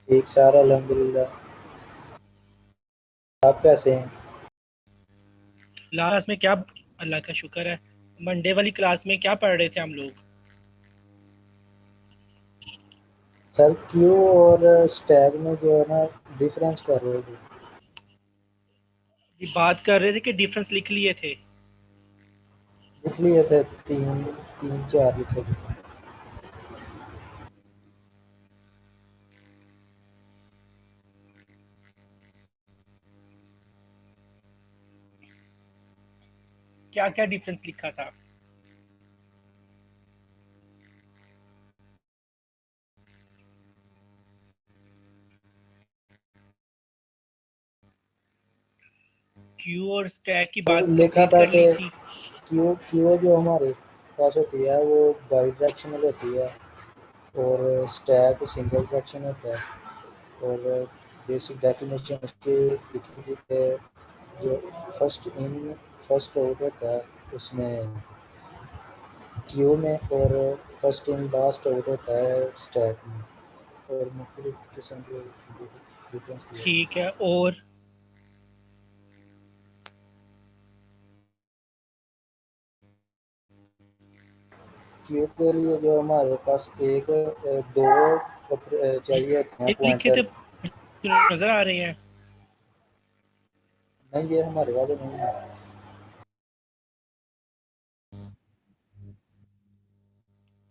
ठीक सर, अल्हम्दुलिल्लाह। आप कैसे हैं? क्लास में क्या? अल्लाह का शुक्र है। मंडे वाली क्लास में क्या पढ़ रहे थे हम लोग? सर क्यू और स्टैग में जो है ना, डिफरेंस कर रहे थे। ये बात कर रहे थे कि डिफरेंस लिख लिए थे। लिख लिए थे, तीन तीन चार लिखे थे। क्या क्या डिफरेंस लिखा था? क्यू और स्टैक की तो बात लिखा कंप्लीट था कर कि ली थी। क्यू क्यू जो हमारे पास होती है वो बाई डायरेक्शनल होती है, और स्टैक सिंगल डायरेक्शन होता है। और बेसिक डेफिनेशन उसकी लिखी थी कि जो फर्स्ट इन फर्स्ट आउट होता है उसमें क्यू में, और फर्स्ट इन लास्ट आउट होता है स्टैक में। और मुख्तलिफ किस्म के डिफरेंस किया था। ठीक है। और क्यू के लिए जो हमारे पास एक दो चाहिए होते हैं ये लिखे थे पॉइंटर। नजर आ रहे हैं। नहीं, ये हमारे वाले नहीं है।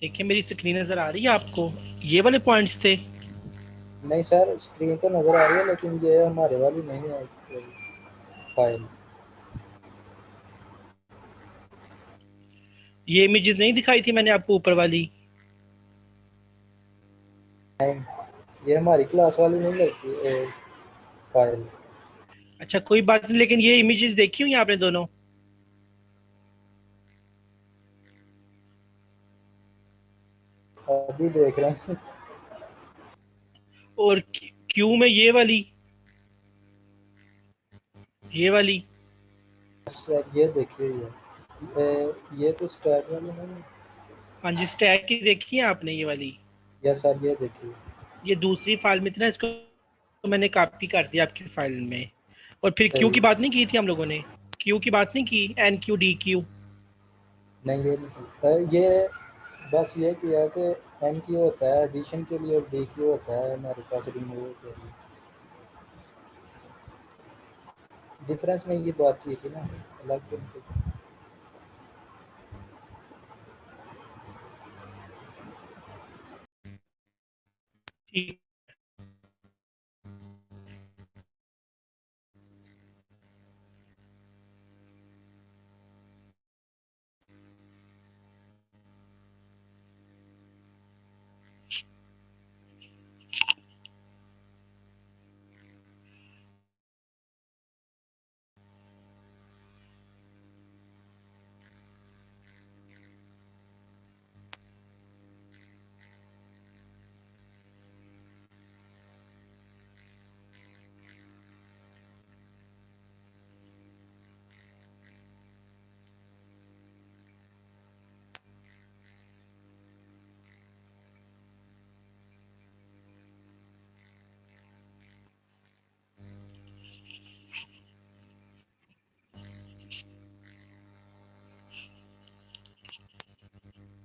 देखिए मेरी स्क्रीन नजर आ रही है आपको? ये वाले पॉइंट्स थे। नहीं सर, स्क्रीन तो नज़र आ रही है लेकिन ये हमारे वाली नहीं है फाइल। ये इमेजेस नहीं दिखाई थी मैंने आपको ऊपर वाली? नहीं, ये हमारी क्लास वाली नहीं लगती फाइल। अच्छा कोई बात नहीं, लेकिन ये इमेजेस देखी हुई हैं आपने दोनों? अभी देख रहे हैं। और क्यू में ये वाली। सर ये देखिए, ये तो स्टैक वाली नहीं है। हाँ जी, स्टैक की देखी है आपने ये वाली? यस सर, ये देखिए। ये दूसरी फाइल में थी ना, इसको तो मैंने कॉपी कर दिया आपकी फाइल में। और फिर क्यू सही। की बात नहीं की थी हम लोगों ने? क्यू की बात नहीं की, एन क्यू डी क्यू? नहीं, ये नहीं की। ये बस ये किया कि एन क्यू होता है एडिशन के लिए और डी क्यू होता है हमारे पास रिमूवल के लिए। डिफरेंस में ये बात की थी ना, अलग से नहीं। ठीक।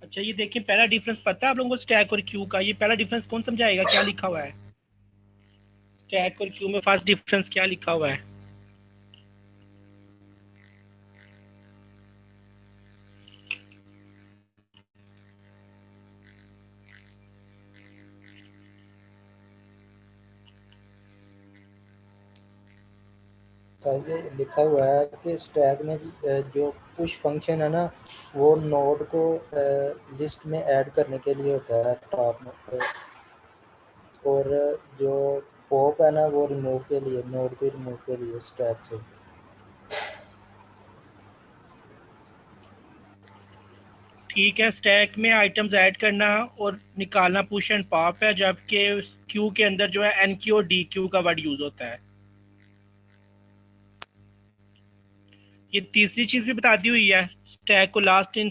अच्छा ये देखिए, पहला डिफरेंस पता है आप लोगों को स्टैक और क्यू का? ये पहला डिफरेंस कौन समझाएगा, क्या लिखा हुआ है? स्टैक और क्यू में फर्स्ट डिफरेंस क्या लिखा हुआ है? ये लिखा हुआ है कि स्टैक में जो पुश फंक्शन है ना, वो नोड को लिस्ट में ऐड करने के लिए होता है टॉप में। और जो पॉप है ना, वो रिमूव के लिए, नोड के रिमूव के लिए स्टैक से। ठीक है, स्टैक में आइटम्स ऐड करना और निकालना पुश एंड पॉप है, जबकि क्यू के अंदर जो है एन क्यू और डी क्यू का वर्ड यूज होता है। ये तीसरी चीज भी बता दी हुई है। स्टैक को लास्ट इन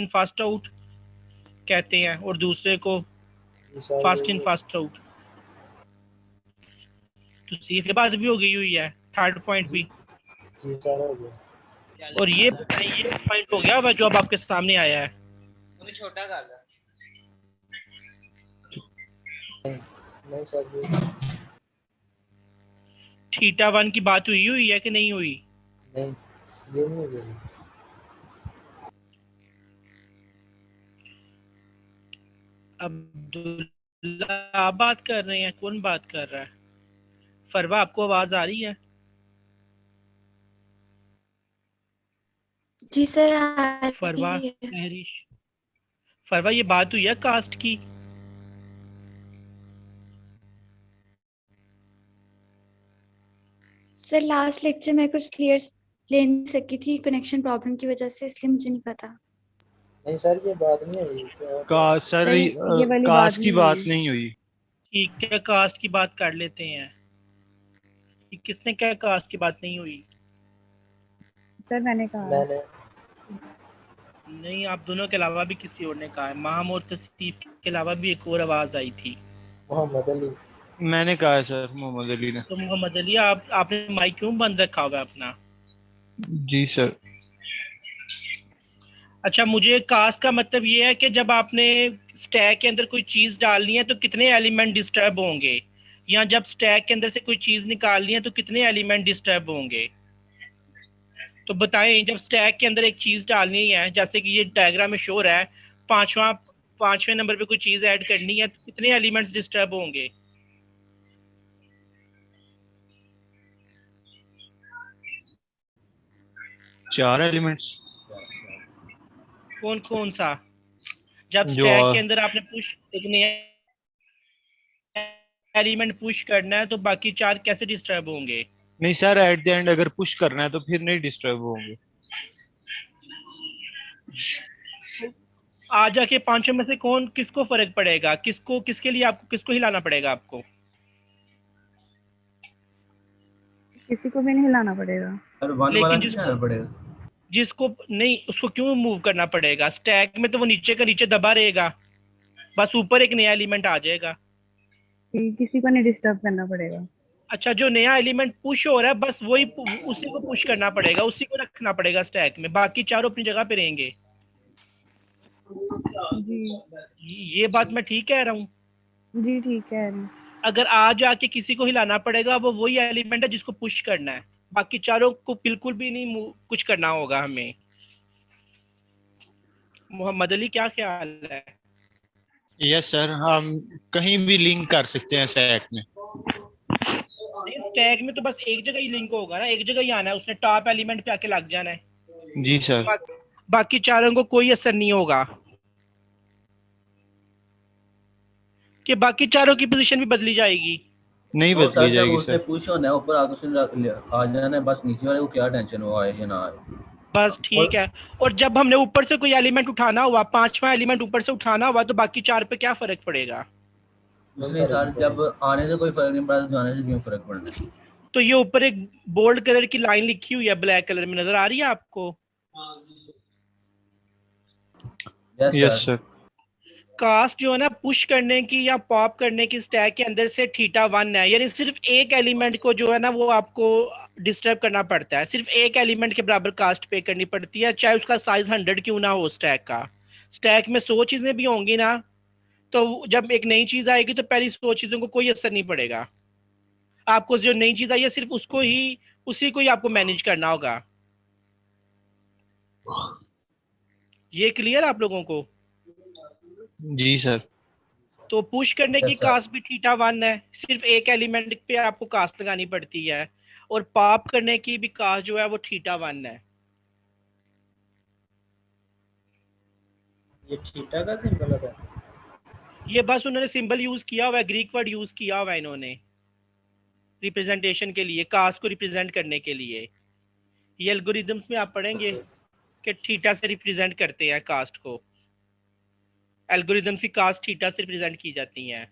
फर्स्ट आउट कहते हैं, और दूसरे को ये सारी फर्स्ट इन यही है। First out. तो सी के बाद भी हो गई हुई है, थर्ड पॉइंट भी। जी सारा हो गया। और ये बताइए, ये पॉइंट हो गया जो अब आपके सामने आया है? छोटा कर दो। नहीं नहीं सर ये थीटा वन की बात हुई हुई है कि नहीं हुई? नहीं, ये नहीं हो गया। अब्दुल्ला आप बात कर रहे हैं? कौन बात कर रहा है? फरवा आपको आवाज आ रही है? जी सर आ फरवा, रही है। तहरीश, फरवा ये बात हुई है कास्ट की? सर लास्ट लेक्चर में कुछ क्लियर ले नहीं सकी थी कनेक्शन प्रॉब्लम की वजह से, इसलिए मुझे नहीं पता। नहीं सर ये बात नहीं हुई का सर ये वाली कास्ट की बात हुई। नहीं हुई। ठीक है, कास्ट की बात कर लेते हैं। कि किसने क्या कास्ट की बात नहीं हुई? सर मैंने कहा मैंने नहीं, आप दोनों के अलावा भी किसी और ने कहा है। माहम और तसीफ के अलावा भी एक और आवाज आई थी। मोहम्मद अली। मैंने कहा है सर, मोहम्मद अली ने। तो मोहम्मद अली, आपने माइक क्यों बंद रखा हुआ है अपना? जी सर। अच्छा, मुझे कास्ट का मतलब ये है कि जब आपने स्टैक के अंदर कोई चीज डालनी है तो कितने एलिमेंट डिस्टर्ब होंगे, या जब स्टैक के अंदर से कोई चीज निकालनी है तो कितने एलिमेंट डिस्टर्ब होंगे? तो बताएं, जब स्टैक के अंदर एक चीज डालनी है, जैसे कि ये डायग्राम में शो रहा है, पांचवें नंबर पे कोई चीज ऐड करनी है तो कितने एलिमेंट्स डिस्टर्ब होंगे? चार एलिमेंट्स। कौन कौन सा? जब जो स्टैक के अंदर आपने पुश एक नया एलिमेंट पुश करना है तो बाकी चार कैसे डिस्टर्ब होंगे? नहीं सर, एट द एंड अगर पुश करना है तो फिर नहीं डिस्टर्ब होंगे। आ जाके पांचों में से कौन, किसको फर्क पड़ेगा, किसको, किसके लिए आपको, किसको हिलाना पड़ेगा आपको? किसी को भी नहीं हिलाना पड़ेगा। लेकिन जिसको नहीं, उसको क्यों मूव करना पड़ेगा? स्टैक में तो वो नीचे का नीचे दबा रहेगा, बस ऊपर एक नया एलिमेंट आ जाएगा। किसी को नहीं डिस्टर्ब करना पड़ेगा। अच्छा, जो नया एलिमेंट पुश हो रहा है बस वही, उसी को पुश करना पड़ेगा, उसी को रखना पड़ेगा स्टैक में, बाकी चारों अपनी जगह पे रहेंगे। जी ये बात मैं ठीक कह रहा हूँ? जी ठीक है। अगर आज आके किसी को हिलाना पड़ेगा, वो वही एलिमेंट है जिसको पुश करना है, बाकी चारों को बिल्कुल भी नहीं कुछ करना होगा हमें। मोहम्मद अली क्या ख्याल है? यस सर, हम कहीं भी लिंक कर सकते हैं स्टैक में। स्टैक में तो बस एक जगह ही लिंक होगा ना, एक जगह ही आना है, उसने टॉप एलिमेंट पे आके लग जाना है। जी सर। बाकी चारों को कोई असर नहीं होगा, कि बाकी चारों की पोजीशन भी बदली जाएगी। नहीं बदली जाएगी उसने सर। पुश होना है ऊपर आके उसने आ जाना है, बस नीचे वाले को क्या टेंशन हो आए या ना आए। बस ठीक है। और जब हमने ऊपर से कोई एलिमेंट उठाना हुआ, पांचवा एलिमेंट ऊपर से उठाना हुआ, तो बाकी चार पे क्या फर्क पड़ेगा? उसने सर जब आने से कोई फर्क नहीं पड़ा, जाने से क्यों फर्क पड़ना है? तो ये ऊपर एक बोल्ड कलर की लाइन लिखी हुई है, ब्लैक कलर में नजर आ रही है आपको? Yes sir. कास्ट जो है ना, पुश करने की या पॉप करने की स्टैक के अंदर से थीटा वन है, यानी सिर्फ एक एलिमेंट को जो है ना वो आपको डिस्टर्ब करना पड़ता है, सिर्फ एक एलिमेंट के बराबर कास्ट पे करनी पड़ती है, चाहे उसका साइज 100 क्यों ना हो स्टैक का। स्टैक में 100 चीजें भी होंगी ना, तो जब एक नई चीज आएगी तो पहली 100 चीजों को कोई असर नहीं पड़ेगा। आपको जो नई चीज आई है सिर्फ उसको ही, उसी को ही आपको मैनेज करना होगा। ये क्लियर आप लोगों को? जी सर। तो पुश करने की कास्ट भी थीटा वन है, सिर्फ एक एलिमेंट पे आपको कास्ट लगानी पड़ती है, और पॉप करने की भी कास्ट जो है वो थीटा वन है। ये थीटा का सिंबल है। ये बस उन्होंने सिंबल यूज किया हुआ है, ग्रीक वर्ड यूज किया हुआ है इन्होंने रिप्रेजेंटेशन के लिए, कास्ट को रिप्रेजेंट करने के लिए। ये एल्गोरिथम्स में आप पढ़ेंगे कि थीटा से रिप्रेजेंट करते हैं कास्ट को, एल्गोरिथम की कास्ट थीटा से रिप्रेजेंट की जाती हैं।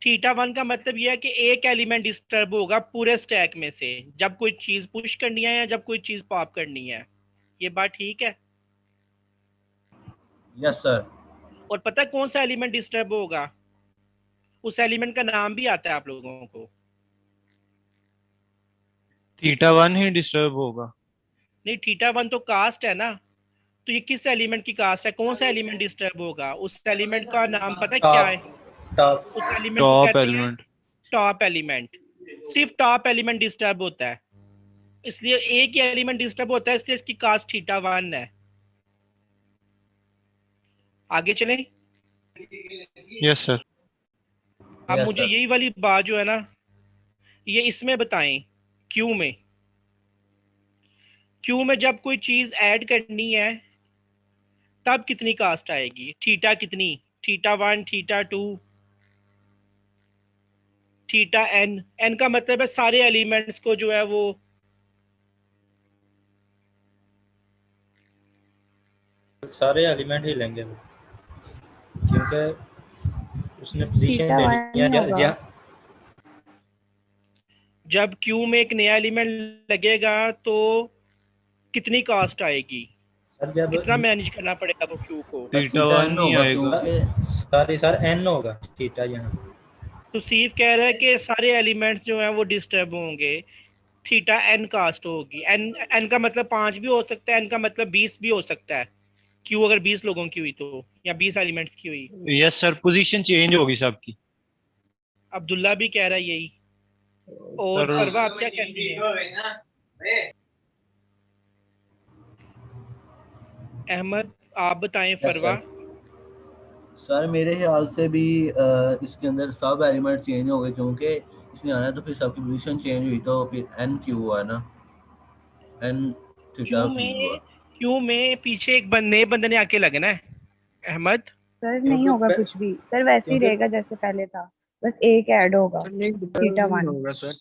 थीटा वन का मतलब यह है कि एक एलिमेंट डिस्टर्ब होगा पूरे स्टैक में से, जब कोई चीज पुश करनी है या जब कोई चीज पॉप करनी है। ये बात ठीक है? Yes sir. और पता है कौन सा एलिमेंट डिस्टर्ब होगा? उस एलिमेंट का नाम भी आता है आप लोगों को। थीटा 1 ही डिस्टर्ब होगा। नहीं, थीटा 1 तो कास्ट है ना, तो ये किस एलिमेंट की कास्ट है, कौन सा एलिमेंट डिस्टर्ब होगा? उस एलिमेंट का नाम पता है क्या है? टॉप उस एलिमेंट को टॉप कहते हैं एलिमेंट। Top element. सिर्फ टॉप एलिमेंट डिस्टर्ब होता है, इसलिए एक ही एलिमेंट डिस्टर्ब होता है, इसलिए इसकी कास्ट थीटा 1 है। आगे चलें। Yes sir. अब यस मुझे सर। यही वाली बात जो है ना, ये इसमें बताएं, क्यू में। क्यू में जब कोई चीज ऐड करनी है तब कितनी कास्ट आएगी? थीटा कितनी? Theta 1, theta 2, theta n. N का मतलब है सारे एलिमेंट्स को जो है वो सारे एलिमेंट ही लेंगे वो, क्योंकि उसने पोजीशन थीटा ले ली 1 ही होगा। जब क्यू में एक नया एलिमेंट लगेगा तो कितनी कास्ट आएगी? सर जब कितना मैनेज करना पड़ेगा वो क्यू को? थीटा थीटा 1 n ही होगा आएगा। क्योंकि सारे सर एन होगा थीटा यहाँ। तो सीफ कह रहा है कि सारे एलिमेंट्स जो हैं वो डिस्टर्ब होंगे, थीटा एन कास्ट होगी। एन एन का मतलब 5 भी हो सकता है, एन का मतलब 20 भी हो सकता है। क्यू अगर 20 लोगों की हुई तो, या 20 एलिमेंट्स की हुई। यस सर, पोजीशन चेंज होगी सबकी। अब्दुल्ला भी कह रहा है यही। और सर फरवा आप क्या कहती हैं? अहमद आप बताएं Yes, फरवा। सर मेरे ख्याल से भी इसके अंदर सब एलिमेंट चेंज हो गए, क्योंकि इसने आना तो फिर सबकी पोजीशन चेंज हुई तो फिर n क्यू हुआ ना, n थीटा क्यू हुआ। क्यू में पीछे एक नए बंदे ने आके लगना है। अहमद सर नहीं क्योंकि होगा कुछ भी, सर वैसे ही क्योंकि रहेगा जैसे पहले था, बस एक ऐड होगा थीटा 1। होगा सर।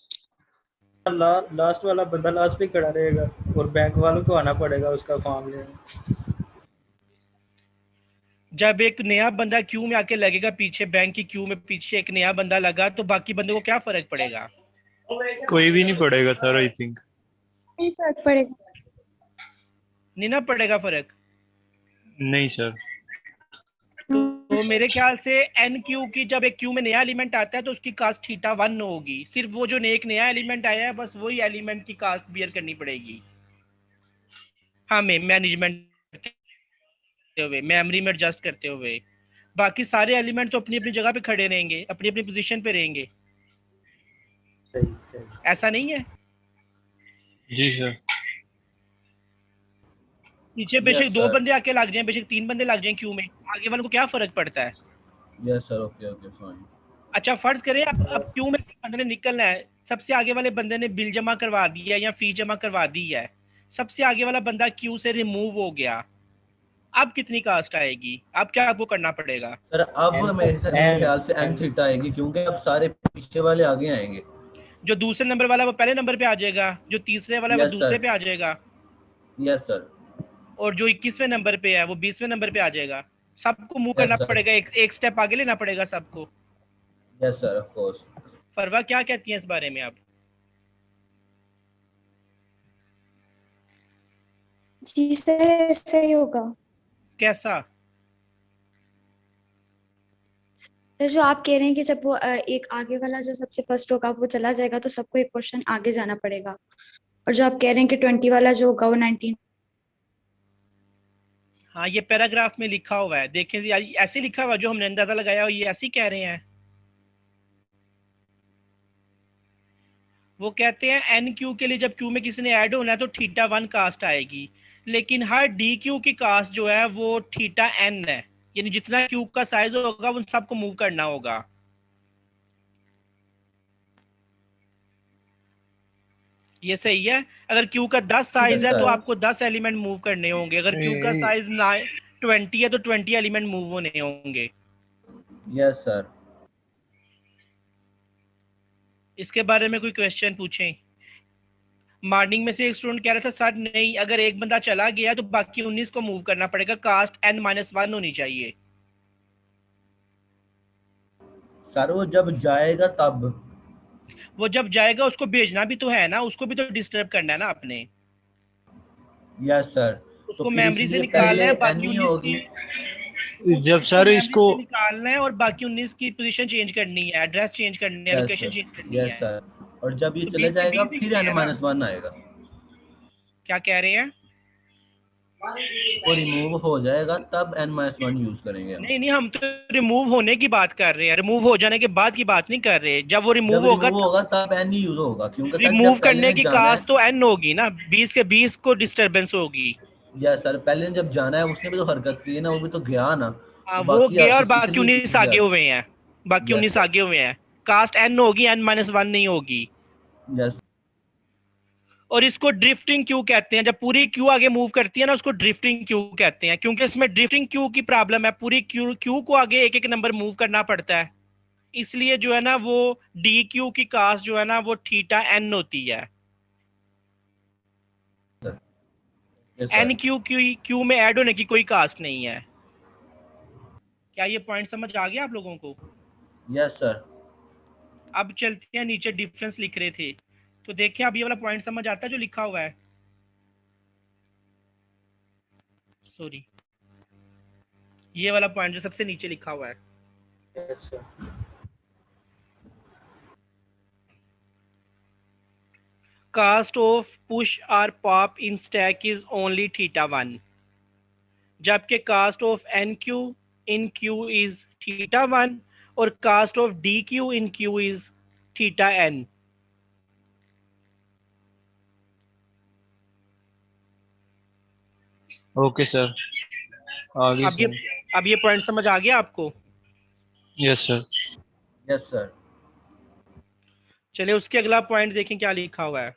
लास्ट वाला बंदा लास्ट पे खड़ा रहेगा और बैंक वालों को आना पड़ेगा उसका फॉर्म लेने। जब एक नया बंदा क्यू में आके लगेगा पीछे, बैंक की क्यू में पीछे एक नया बंदा लगा, तो बाकी बंदे को क्या फर्क पड़ेगा? कोई भी नहीं पड़ेगा सर, आई थिंक। नहीं फर्क पड़ेगा। नहीं ना पड़ेगा फर्क। नहीं सर। तो मेरे ख्याल से एन क्यू की जब एक क्यू में नया एलिमेंट आता है तो उसकी कास्ट थीटा 1 होगी। सिर्फ वो जो एक नया एलिमेंट आया है बस वही एलिमेंट की कास्ट बियर करनी पड़ेगी हमें, मैनेजमेंट करते हुए, मेमोरी में एडजस्ट करते हुए। बाकी सारे एलिमेंट तो अपनी अपनी जगह पे खड़े रहेंगे, अपनी अपनी पोजीशन पे रहेंगे। सही। ऐसा नहीं है? जी सर। पीछे बेशक Yes, 2 sir. बंदे आके लग जाएं, बेशक 3 बंदे लग जाएं क्यू में, आगे वालों को क्या फर्क पड़ता है? Yes sir, okay okay fine. अच्छा फर्ज करें अब क्यू में बंदे ने निकलना है, सबसे आगे वाले बंदे ने बिल जमा करवा दिया या फी जमा करवा दी है, सबसे आगे वाला बंदा क्यू से रिमूव हो गया, अब कितनी कास्ट आएगी? अब क्या आपको करना पड़ेगा? सर अब मेरे ख्याल से n थीटा आएगी, क्योंकि अब सारे पीछे वाले आगे आएंगे। जो दूसरे नंबर वाला वो पहले नंबर पे आ जाएगा, जो तीसरे वाला वो Yes, दूसरे sir. पे आ जाएगा, यस सर। और जो 21वें नंबर पे है वो 20वें नंबर पे आ जाएगा। सबको मूव Yes, करना sir. पड़ेगा, एक स्टेप आगे लेना पड़ेगा सबको। Yes sir, of course. Farwa क्या कहती हैं इस बारे में आप? जी सर ऐसा ही होगा। कैसा? सर जो आप कह रहे हैं कि जब वो एक आगे वाला जो सबसे फर्स्ट होगा वो चला जाएगा तो सबको एक क्वेश्चन आगे जाना पड़ेगा, और जो आप कह रहे हैं कि 20 वाला जो होगा वो 19। हाँ ये पैराग्राफ में लिखा हुआ है, देखें यार ऐसे लिखा हुआ, जो हमने अंदाजा लगाया हो ये ऐसे ही कह रहे हैं। वो कहते हैं एन क्यू के लिए जब क्यू में किसी ने ऐड होना है तो थीटा 1 कास्ट आएगी, लेकिन हर डी क्यू की कास्ट जो है वो थीटा एन है, यानी जितना क्यूब का साइज होगा उन सबको मूव करना होगा। ये सही है? अगर क्यू का 10 साइज है तो आपको 10 एलिमेंट मूव करने होंगे, अगर क्यू का साइज 20 है तो 20 एलिमेंट मूव होने होंगे। Yes sir. इसके बारे में कोई क्वेश्चन पूछें? मॉर्निंग में से एक स्टूडेंट कह रहा था सर नहीं, अगर एक बंदा चला गया तो बाकी 19 को मूव करना पड़ेगा, कास्ट n-1 होनी चाहिए। सर वो जब जाएगा तब। वो जब जाएगा उसको भेजना भी तो है ना, उसको भी तो डिस्टर्ब करना है ना आपने। Yes sir. उसको तो मेमोरी से निकालना है, बाकी 19 होगी। जब सर इसको निकालना है और बाकी 19 की पोजीशन चेंज करनी है, एड्रेस चेंज करनी है, लोकेशन चेंज करनी है। Yes sir. और जब ये तो चला B जाएगा भी फिर clear n है। माइनस वन आएगा, क्या कह रहे हैं? वो रिमूव हो जाएगा तब n माइनस वन यूज करेंगे हम। नहीं नहीं, हम तो रिमूव होने की बात कर रहे हैं, रिमूव हो जाने के बाद की बात नहीं कर रहे। जब वो जब रिमूव होगा रिमूव होगा तब n ही यूज होगा, क्योंकि सर रिमूव जब पहले करने ने की जाना है, कास्ट तो n होगी ना, 20 के 20 को डिस्टरबेंस होगी। या सर पहले ने जब जाना है उसने भी तो हरकत की है ना, वो भी तो गया ना, हाँ तो वो बाकी गया और किसी से बाकी भी 19 पूछ आगे जाए। हुए हैं, बाकी यस 19 सर, आगे हुए हैं। कास्ट n होगी, n माइनस वन नहीं होगी। यस और इसको ड्रिफ्टिंग क्यों कहते हैं? जब पूरी क्यू आगे मूव करती है ना, उसको ड्रिफ्टिंग क्यू कहते हैं, क्योंकि इसमें ड्रिफ्टिंग क्यू की प्रॉब्लम है। पूरी क्यू क्यू को आगे एक एक नंबर मूव करना पड़ता है, इसलिए जो है ना वो डी क्यू की कास्ट जो है ना वो थीटा एन होती है। Yes n sir, queue queue queue में ऐड होने की कोई कास्ट नहीं है। क्या ये पॉइंट समझ आ गया आप लोगों को? Yes sir. अब चलते हैं नीचे, डिफरेंस लिख रहे थे तो देखिए अब ये वाला पॉइंट समझ आता है जो लिखा हुआ है। सॉरी, ये वाला पॉइंट जो सबसे नीचे लिखा हुआ है। Yes sir. Cost of push और pop in stack is only theta one, जबकि cost of enqueue in queue is theta one और cost of dequeue in queue is theta n. Okay sir, आगे अब ये sir. अब ये point समझ आ गया आपको? Yes sir. Yes sir. चलिए उसके अगला पॉइंट देखें क्या लिखा हुआ है।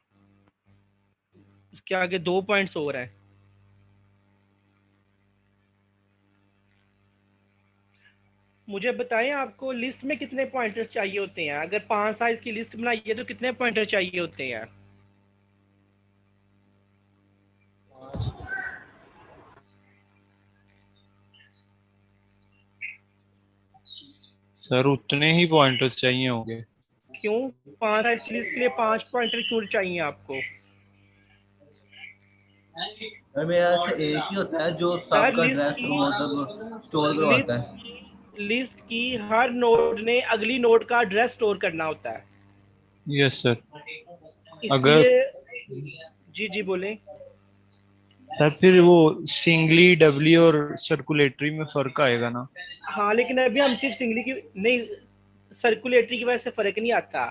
उसके आगे 2 पॉइंट्स और हैं। मुझे बताएं आपको लिस्ट में कितने पॉइंटर्स चाहिए होते हैं? अगर 5 साइज की लिस्ट बनाई है तो कितने पॉइंटर चाहिए होते हैं? 5। सर उतने ही पॉइंटर्स चाहिए होंगे। क्यों 5 साइज की लिस्ट के लिए 5 पॉइंटर क्यों चाहिए आपको? सर मेरा से एक ही होता है जो सर सबका ड्रेस मतलब स्टोर करवाता है। लिस्ट की हर नोड ने अगली नोड का एड्रेस स्टोर करना होता है। Yes sir. अगर इसलिए जी जी बोलें। सर फिर वो सिंगली डब्ल्यू और सर्कुलेटरी में फर्क आएगा ना? हाँ लेकिन अभी हम सिर्फ सिंगली की नहीं, सर्कुलेटरी की वजह से फर्क नहीं आता।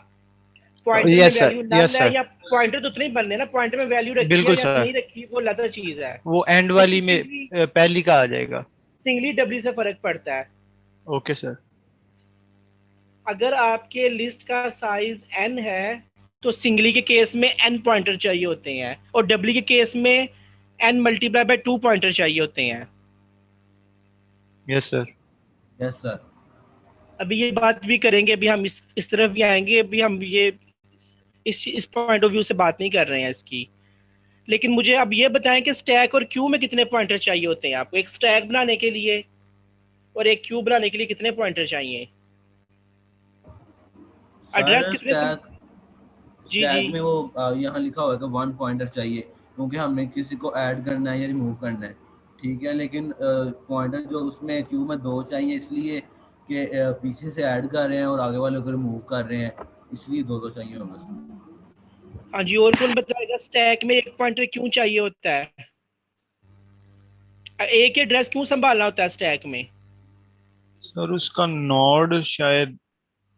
पॉइंटर में यस सर, वैल्यू नल यस है सर, या पॉइंटर तो उतने ही बनने ना, पॉइंटर में वैल्यू रखी है बिल्कुल या सर। नहीं रखी वो अलग चीज है। वो एंड वाली में पहली का आ जाएगा। सिंगली डब्ल्यू से फर्क पड़ता है। Okay sir. अगर आपके लिस्ट का साइज n है तो सिंगली के केस में n पॉइंटर चाहिए होते हैं और डब्ल्यू के केस में n मल्टीप्लाई बाय 2 पॉइंटर चाहिए होते हैं। Yes sir. Yes sir. अभी ये बात भी करेंगे, अभी हम इस तरफ भी आएंगे। अभी हम ये इस पॉइंट ऑफ व्यू से बात नहीं कर रहे हैं इसकी। लेकिन मुझे अब ये बताएं कि स्टैक और क्यू में कितने पॉइंटर चाहिए होते हैं आपको? एक स्टैक बनाने के लिए और एक क्यू बनाने के लिए कितने पॉइंटर चाहिए? एड्रेस सर कितने स्टैक जी जी में वो यहाँ लिखा हुआ है कि 1 पॉइंटर चाहिए, क्योंकि हमने किसी को ऐड करना है या रिमूव करना है। ठीक है, लेकिन पॉइंटर जो उसमें क्यू में 2 चाहिए, इसलिए कि पीछे से ऐड कर रहे हैं और आगे वाले को रिमूव कर रहे हैं, इसलिए 2 चाहिए होंगे उसमें। हाँ जी, और कौन बताएगा स्टैक में एक पॉइंटर क्यों चाहिए होता है? एक ही एड्रेस क्यों संभालना होता है स्टैक में? सर उसका नोड शायद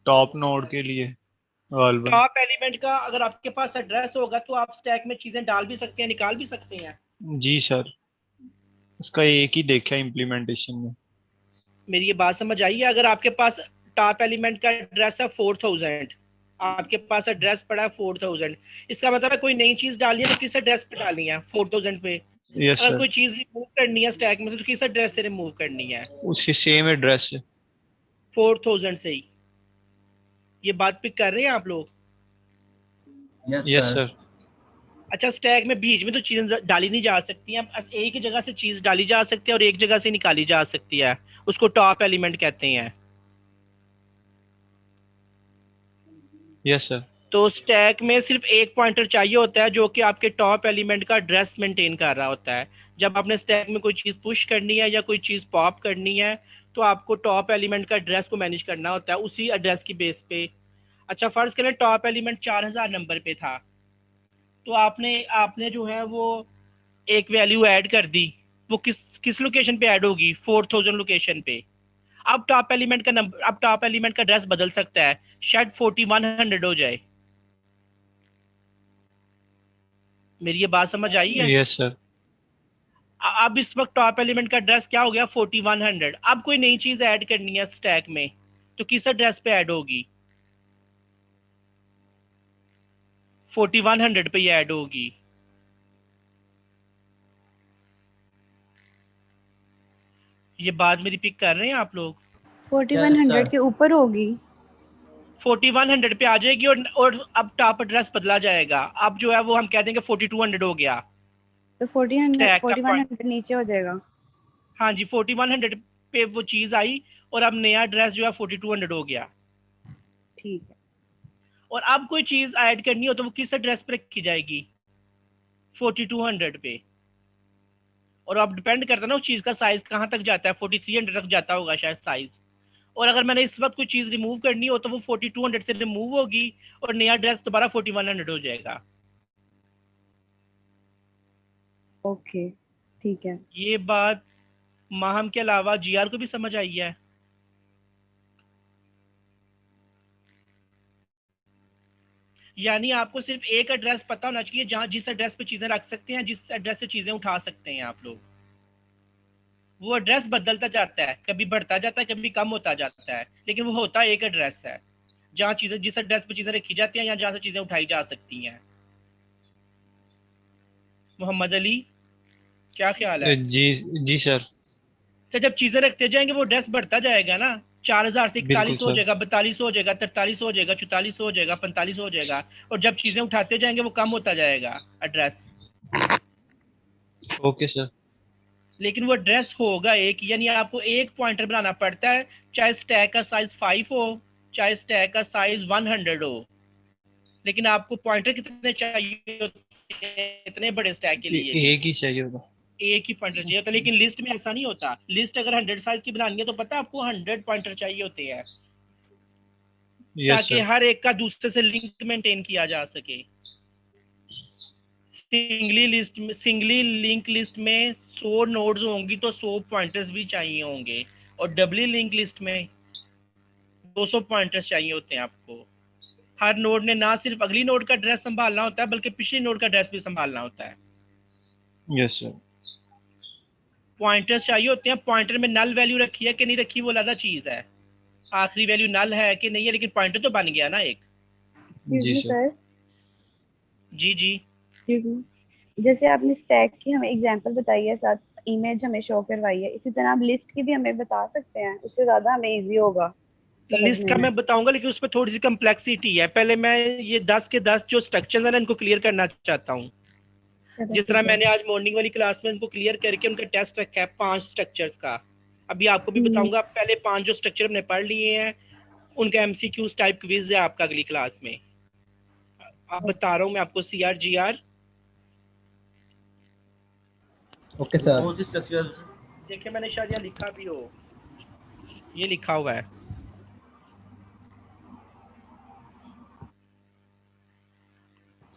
टॉप नोड के लिए गालबन। टॉप एलिमेंट का अगर आपके पास एड्रेस होगा तो आप स्टैक में चीजें डाल भी सकते हैं, निकाल भी सकते हैं। जी सर, उसका एक ही देखा इम्प्लीमेंटेशन में। मेरी ये बात समझ आई है? अगर आपके पास टॉप एलिमेंट का एड्रेस है 4000, आपके पास एड्रेस पड़ा है 4000, इसका मतलब है कोई नई चीज डालनी है तो किस एड्रेस पे डालनी है? 4000 पे। यस अगर सर, कोई चीज रिमूव करनी है स्टैक में से तो किस एड्रेस से रिमूव करनी है? उसी सेम एड्रेस से। 4000 से ही। ये बात पिक कर रहे हैं आप लोग? Yes sir. अच्छा, स्टैक में बीच में तो चीजें डाली नहीं जा सकती हैं, बस एक ही जगह से चीज डाली जा सकती है और एक जगह से निकाली जा सकती है, उसको टॉप एलिमेंट कहते हैं। Yes sir. तो स्टैक में सिर्फ एक पॉइंटर चाहिए होता है जो कि आपके टॉप एलिमेंट का एड्रेस मेंटेन कर रहा होता है। जब आपने स्टैक में कोई चीज पुश करनी है या कोई चीज पॉप करनी है तो आपको टॉप एलिमेंट का एड्रेस को मैनेज करना होता है उसी एड्रेस की बेस पे। अच्छा फर्ज करें टॉप एलिमेंट 4000 नंबर पे था, तो आपने आपने जो है वो एक वैल्यू ऐड कर दी, वो किस किस लोकेशन पे ऐड होगी? 4000 लोकेशन पे। अब टॉप एलिमेंट का नंबर, अब टॉप एलिमेंट का एड्रेस बदल सकता है, शायद 4100 हो जाए। मेरी ये बात समझ आई है? Yes sir. अब इस वक्त टॉप एलिमेंट का एड्रेस क्या हो गया? 4100। अब कोई नई चीज ऐड करनी है स्टैक में, तो किस एड्रेस पे ऐड होगी? 4100 पे ही ऐड होगी। ये बात मेरी पिक कर रहे हैं आप लोग? 4100 के ऊपर होगी। 4100 पे आ जाएगी, और अब टॉप एड्रेस बदला जाएगा। अब जो है वो हम कह देंगे 4200 हो गया। तो 4000 स्टैक का 4100 नीचे हो जाएगा। हाँ जी, 4100 पे वो चीज आई, और अब नया एड्रेस जो है 4200 हो गया। ठीक है। और अब कोई चीज ऐड करनी हो तो वो किस एड्रेस पे रखी जाएगी? 4200 पे। और अब डिपेंड करता है ना उस चीज का साइज कहाँ तक जाता है, 4300 तक जाता होगा शायद साइज। और अगर मैंने इस वक्त कोई चीज रिमूव करनी हो तो वो 4200 से रिमूव होगी, और नया एड्रेस दोबारा 4100 हो जाएगा। ओके ठीक है। ये बात माहम के अलावा जीआर को भी समझ आई है? यानी आपको सिर्फ एक एड्रेस पता होना चाहिए जहां जिस एड्रेस पे चीजें रख सकते हैं, जिस एड्रेस से चीजें उठा सकते हैं आप लोग। वो एड्रेस बदलता जाता है, कभी बढ़ता जाता है, कभी कम होता जाता है, लेकिन वो होता एक एड्रेस है जहाँ चीजें, जिस एड्रेस पे चीजें रखी जाती हैं या जहाँ से चीजें उठाई जा सकती हैं। मोहम्मद अली, क्या ख्याल है? जी जी सर। तो जब चीजें रखते जाएंगे वो एड्रेस बढ़ता जाएगा ना। 4000 से बिल्कुल 4100 हो सर। जाएगा, 4200 हो जाएगा, 4300 हो जाएगा, 4400 हो जाएगा, 4500 हो जाएगा। और जब चीजें उठाते जाएंगे वो कम होता जाएगा एड्रेस। Okay sir. लेकिन वो एड्रेस होगा एक, यानी आपको एक पॉइंटर बनाना पड़ता है, चाहे स्टैक का साइज 5 हो, चाहे स्टैक का साइज 100 हो। लेकिन आपको पॉइंटर कितने चाहिए होते हैं इतने बड़े स्टैक के लिए? एक ही चाहिए होगा। एक ही पॉइंटर चाहिए होता है। लेकिन लिस्ट में ऐसा नहीं होता। लिस्ट अगर 100 साइज की बनानी है तो पता है आपको 100 पॉइंटर चाहिए होते हैं, यस ताकि सर। हर एक का दूसरे से लिंक मेंटेन किया जा सके। सिंगली लिंक लिस्ट में 100 नोड्स होंगी तो 100 पॉइंटर्स भी चाहिए होंगे, और डबली लिंक लिस्ट में 200 पॉइंटर्स चाहिए होते हैं आपको। हर नोड ने ना सिर्फ अगली नोड का एड्रेस संभालना होता है, बल्कि पिछली नोड का एड्रेस भी संभालना होता है। Yes sir. पॉइंटर्स चाहिए होते हैं। पॉइंटर में नल वैल्यू रखी है कि नहीं रखी वो अलग चीज है, आखिरी वैल्यू नल है कि नहीं है, लेकिन पॉइंटर तो बन गया ना एक। जी सर। सर जी जी। जैसे आपने स्टैक की हमें एग्जांपल बताई है, साथ इमेज हमें शो करवाई है, इसी तरह आप लिस्ट की भी हमें बता सकते हैं, उससे ज्यादा हमें इजी होगा लिस्ट समझने का में। मैं बताऊंगा, लेकिन उसमें थोड़ी सी कम्प्लेक्सिटी है। पहले मैं ये 10 के 10 जो स्ट्रक्चर है ना इनको क्लियर करना चाहता हूँ। चलो जिस ठीक तरह है। मैंने आज मॉर्निंग वाली क्लास में इनको क्लियर करके उनका टेस्ट रखा है 5 स्ट्रक्चर्स का। अभी आपको भी बताऊंगा। पहले 5 जो स्ट्रक्चर हमने पढ़ लिए हैं उनका एमसीक्यूज टाइप क्विज है आपका अगली क्लास में। अब बता रहा हूँ मैं आपको CRGR। Okay sir. कौन सी स्ट्रक्चर? देखिए मैंने शायद यहाँ लिखा भी हो, ये लिखा हुआ है।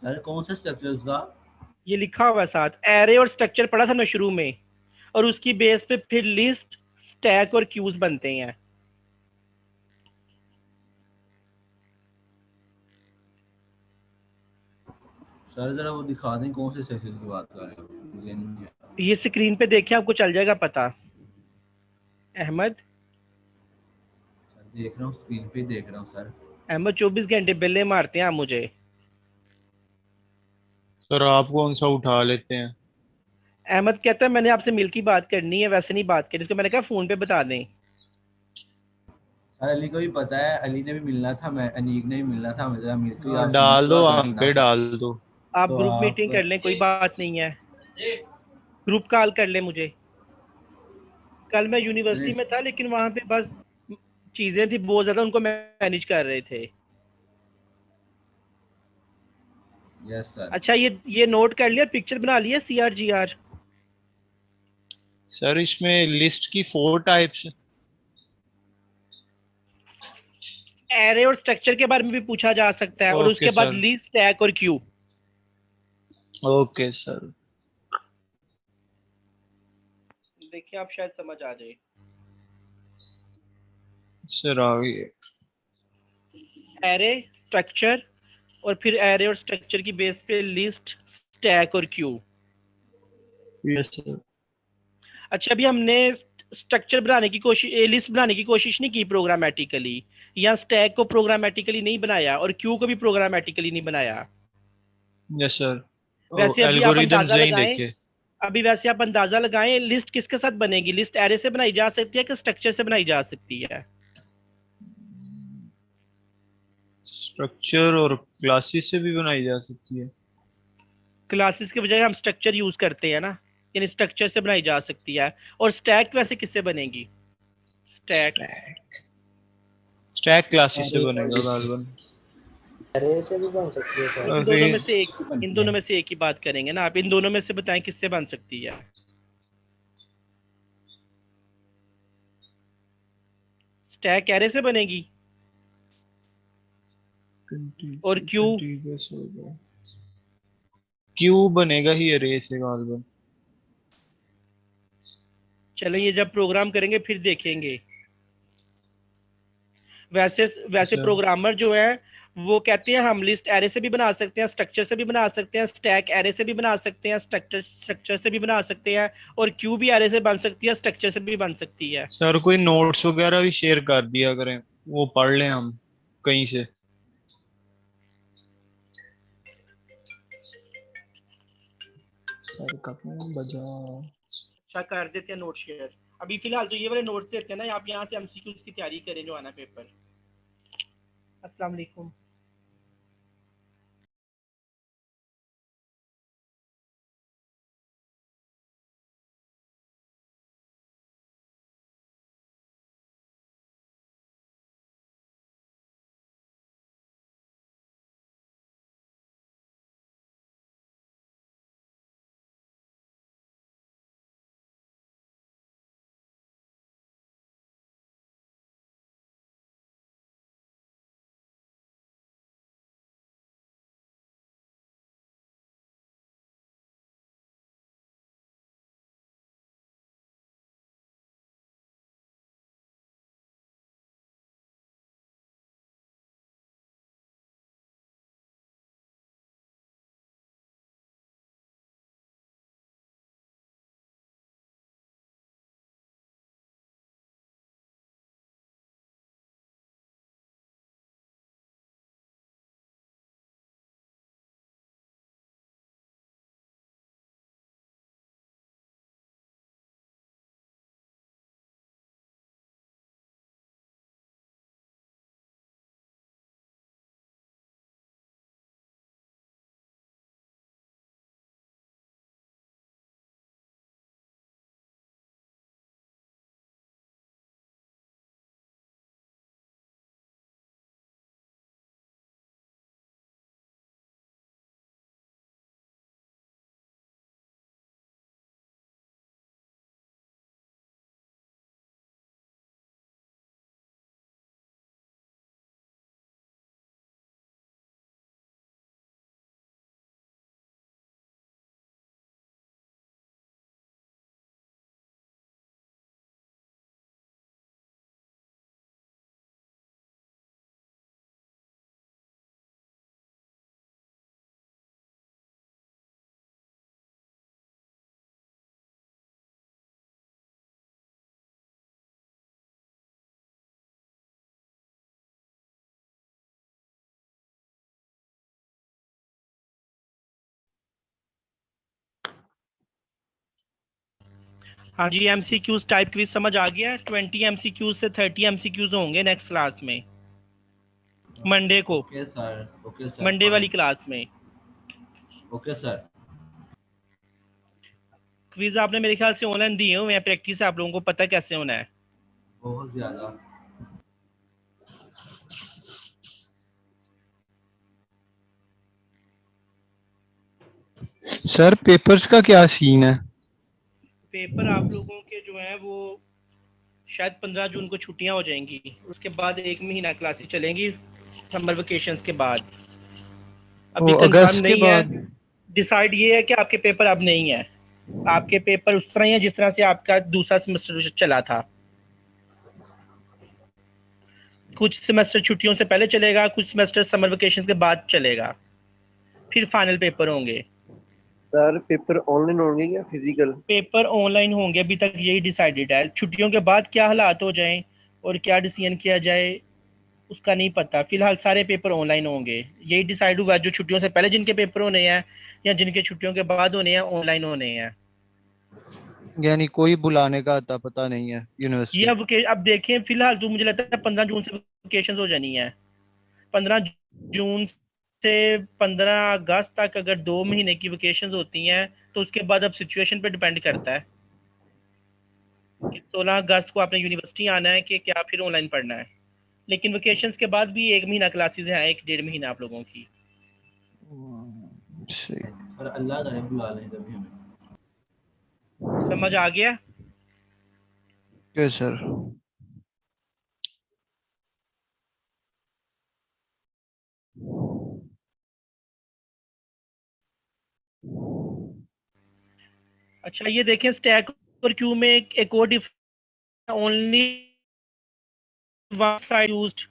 सर कौन से स्ट्रक्चर्स का? ये लिखा हुआ है साथ, एरे और स्ट्रक्चर पढ़ा था मैं शुरू में, और उसकी बेस पे फिर लिस्ट, स्टैक और क्यूज बनते हैं। सर जरा वो दिखा दें कौन से स्ट्रक्चर की बात कर रहे हैं, मुझे नहीं पता। ये स्क्रीन पे देखिए आपको चल जाएगा पता। अहमद, सर देख रहा हूँ, स्क्रीन पे देख रहा हूँ सर। अहमद 24 घंटे बिल्ले मारते हैं आप मुझे। सर आप कौन सा उठा लेते हैं? अहमद कहता है मैंने आपसे मिल की बात करनी है, वैसे नहीं बात करनी। इसको मैंने कहा फोन पे बता दें। सर अली को भी पता है, अली ने भी मिलना था, मैं अनीक ने भी मिलना था, मैं जरा मिल के आपसे डाल दो, मशवरा हम पे करना था। डाल दो। आप तो ग्रुप आप मीटिंग कर लें, कोई बात नहीं है। ग्रुप कॉल कर ले मुझे। कल मैं यूनिवर्सिटी में था, लेकिन वहां पे बस चीजें थी बहुत ज्यादा, उनको मैनेज कर रहे थे। Yes sir. अच्छा ये नोट कर लिया, पिक्चर बना लिया CRGR। सर इसमें लिस्ट की 4 टाइप्स। एरे और स्ट्रक्चर के बारे में भी पूछा जा सकता है, और ओके उसके बाद सर। लिस्ट, स्टैक और क्यू। Okay sir. देखिए आप शायद समझ आ जाए। सर आ गई है। एरे, स्ट्रक्चर, और फिर एरे और स्ट्रक्चर की बेस पे लिस्ट, स्टैक और क्यू। Yes sir. अच्छा, अभी हमने स्ट्रक्चर बनाने की कोशिश, लिस्ट बनाने की कोशिश नहीं की प्रोग्रामेटिकली, या स्टैक को प्रोग्रामेटिकली नहीं बनाया और क्यू को भी प्रोग्रामेटिकली नहीं बनाया। Yes sir. वैसे अभी आप एल्गोरिदम्स अंदाजा नहीं लगाएं, देखे। अभी वैसे आप अंदाजा लगाएं, लिस्ट किसके साथ बनेगी? लिस्ट एरे से बनाई जा सकती है कि स्ट्रक्चर से बनाई जा सकती है? स्ट्रक्चर और क्लासेस से भी बनाई जा सकती है। क्लासेस के बजाय हम स्ट्रक्चर यूज करते हैं ना, यानी स्ट्रक्चर से बनाई जा सकती है। और स्टैक वैसे किससे बनेगी? स्टैक स्टैक क्लासेस से अरे बनेगा गालबन। अरे से भी बन सकती है सर। इन अरे दोनों में से एक, इन दोनों में से एक ही बात करेंगे ना। आप इन दोनों में से बताएं किससे बन सकती है? स्टैक एरे से बनेगी, और क्यू? क्यू बनेगा ही अरे से गालबन। चलो ये जब प्रोग्राम करेंगे फिर देखेंगे। वैसे वैसे सर प्रोग्रामर जो है वो कहते हैं हम लिस्ट एरे से भी बना सकते हैं, स्ट्रक्चर से भी बना सकते हैं, स्टैक एरे से भी बना सकते हैं, स्ट्रक्चर से भी बना सकते हैं, और क्यू भी एरे से बन सकती है, स्ट्रक्चर से भी बन सकती है। सर कोई नोट्स वगैरह भी शेयर कर दिया करें, वो पढ़ लें हम कहीं से। सर का फोन बजा। अच्छा कर देते हैं नोट शेयर। अभी फिलहाल तो ये वाले नोट्स देते हैं ना, आप यहाँ से एमसीक्यूज की तैयारी करें जो आना पेपर। अस्सलाम वालेकुम। हाँ जी, एमसीक्यूज टाइप क्विज समझ आ गया है। 20 एमसीक्यूज से 30 एमसीक्यूज होंगे नेक्स्ट क्लास में, मंडे को, okay sir. Okay sir. Monday वाली क्लास में। Okay sir. क्विज आपने मेरे ख्याल से ऑनलाइन दिए हुए हैं, प्रैक्टिस आप लोगों को पता है कैसे होना है। बहुत ज्यादा। सर पेपर्स का क्या सीन है? पेपर आप लोगों के जो है वो शायद 15 जून को छुट्टियां हो जाएंगी, उसके बाद 1 महीना क्लासेस चलेंगी समर वेकेशंस के बाद। अभी वो कंफर्म अगस्त के नहीं है। बाद। डिसाइड ये है कि आपके पेपर अब नहीं है, आपके पेपर उस तरह ही है जिस तरह से आपका दूसरा सेमेस्टर चला था। कुछ सेमेस्टर छुट्टियों से पहले चलेगा, कुछ सेमेस्टर समर वेकेशन के बाद चलेगा, फिर फाइनल पेपर होंगे। सर पेपर ऑनलाइन होंगे या फिजिकल? पेपर ऑनलाइन होंगे, अभी तक यही डिसाइडेड है। छुट्टियों के बाद क्या हालात हो जाएं और क्या डिसीजन किया जाए उसका नहीं पता। फिलहाल सारे पेपर ऑनलाइन होंगे, यही डिसाइड हुआ। जो छुट्टियों से पहले जिनके पेपर होने हैं या जिनके छुट्टियों के बाद होने हैं, ऑनलाइन होने हैं। यानी कोई बुलाने का अता पता नहीं है ये यूनिवर्सिटी। अब देखें, फिलहाल तो मुझे लगता है 15 जून से वेकेशन हो जानी है। 15 जून से 15 अगस्त तक अगर 2 महीने की वेकेशन होती हैं तो उसके बाद अब सिचुएशन पे डिपेंड करता है कि 16 अगस्त को आपने यूनिवर्सिटी आना है कि क्या फिर ऑनलाइन पढ़ना है। लेकिन वेकेशंस के बाद भी 1 महीना क्लासेस हैं, 1-1.5 महीना आप लोगों की। सही। और अल्लाह करे बुला लें कभी हमें। समझ आ गया? Okay sir. अच्छा ये देखें, स्टैक और क्यू में एक और difference, only one side used.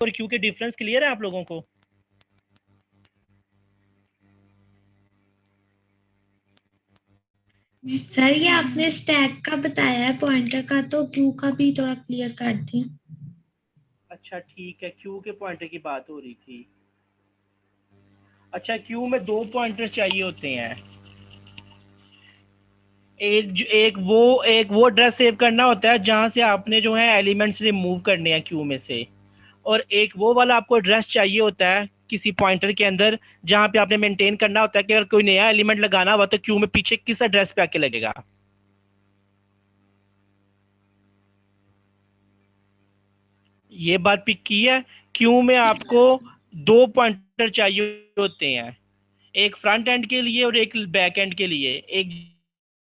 और क्यू के डिफरेंस क्लियर है आप लोगों को? सर ये आपने स्टैक का बताया है, पॉइंटर का, तो क्यू का भी थोड़ा क्लियर कर दिए। अच्छा ठीक है, क्यू के पॉइंटर की बात हो रही थी। अच्छा क्यू में 2 पॉइंटर चाहिए होते हैं। एक वो एड्रेस सेव करना होता है जहां से आपने जो है एलिमेंट्स रिमूव करने हैं क्यू में से, और एक वो वाला आपको एड्रेस चाहिए होता है किसी पॉइंटर के अंदर जहां पे आपने मेंटेन करना होता है कि अगर कोई नया एलिमेंट लगाना हुआ तो क्यू में पीछे किस एड्रेस पे आके लगेगा। ये बात पिक की है। क्यू में आपको 2 पॉइंटर चाहिए होते हैं, एक फ्रंट एंड के लिए और एक बैक एंड के लिए। एक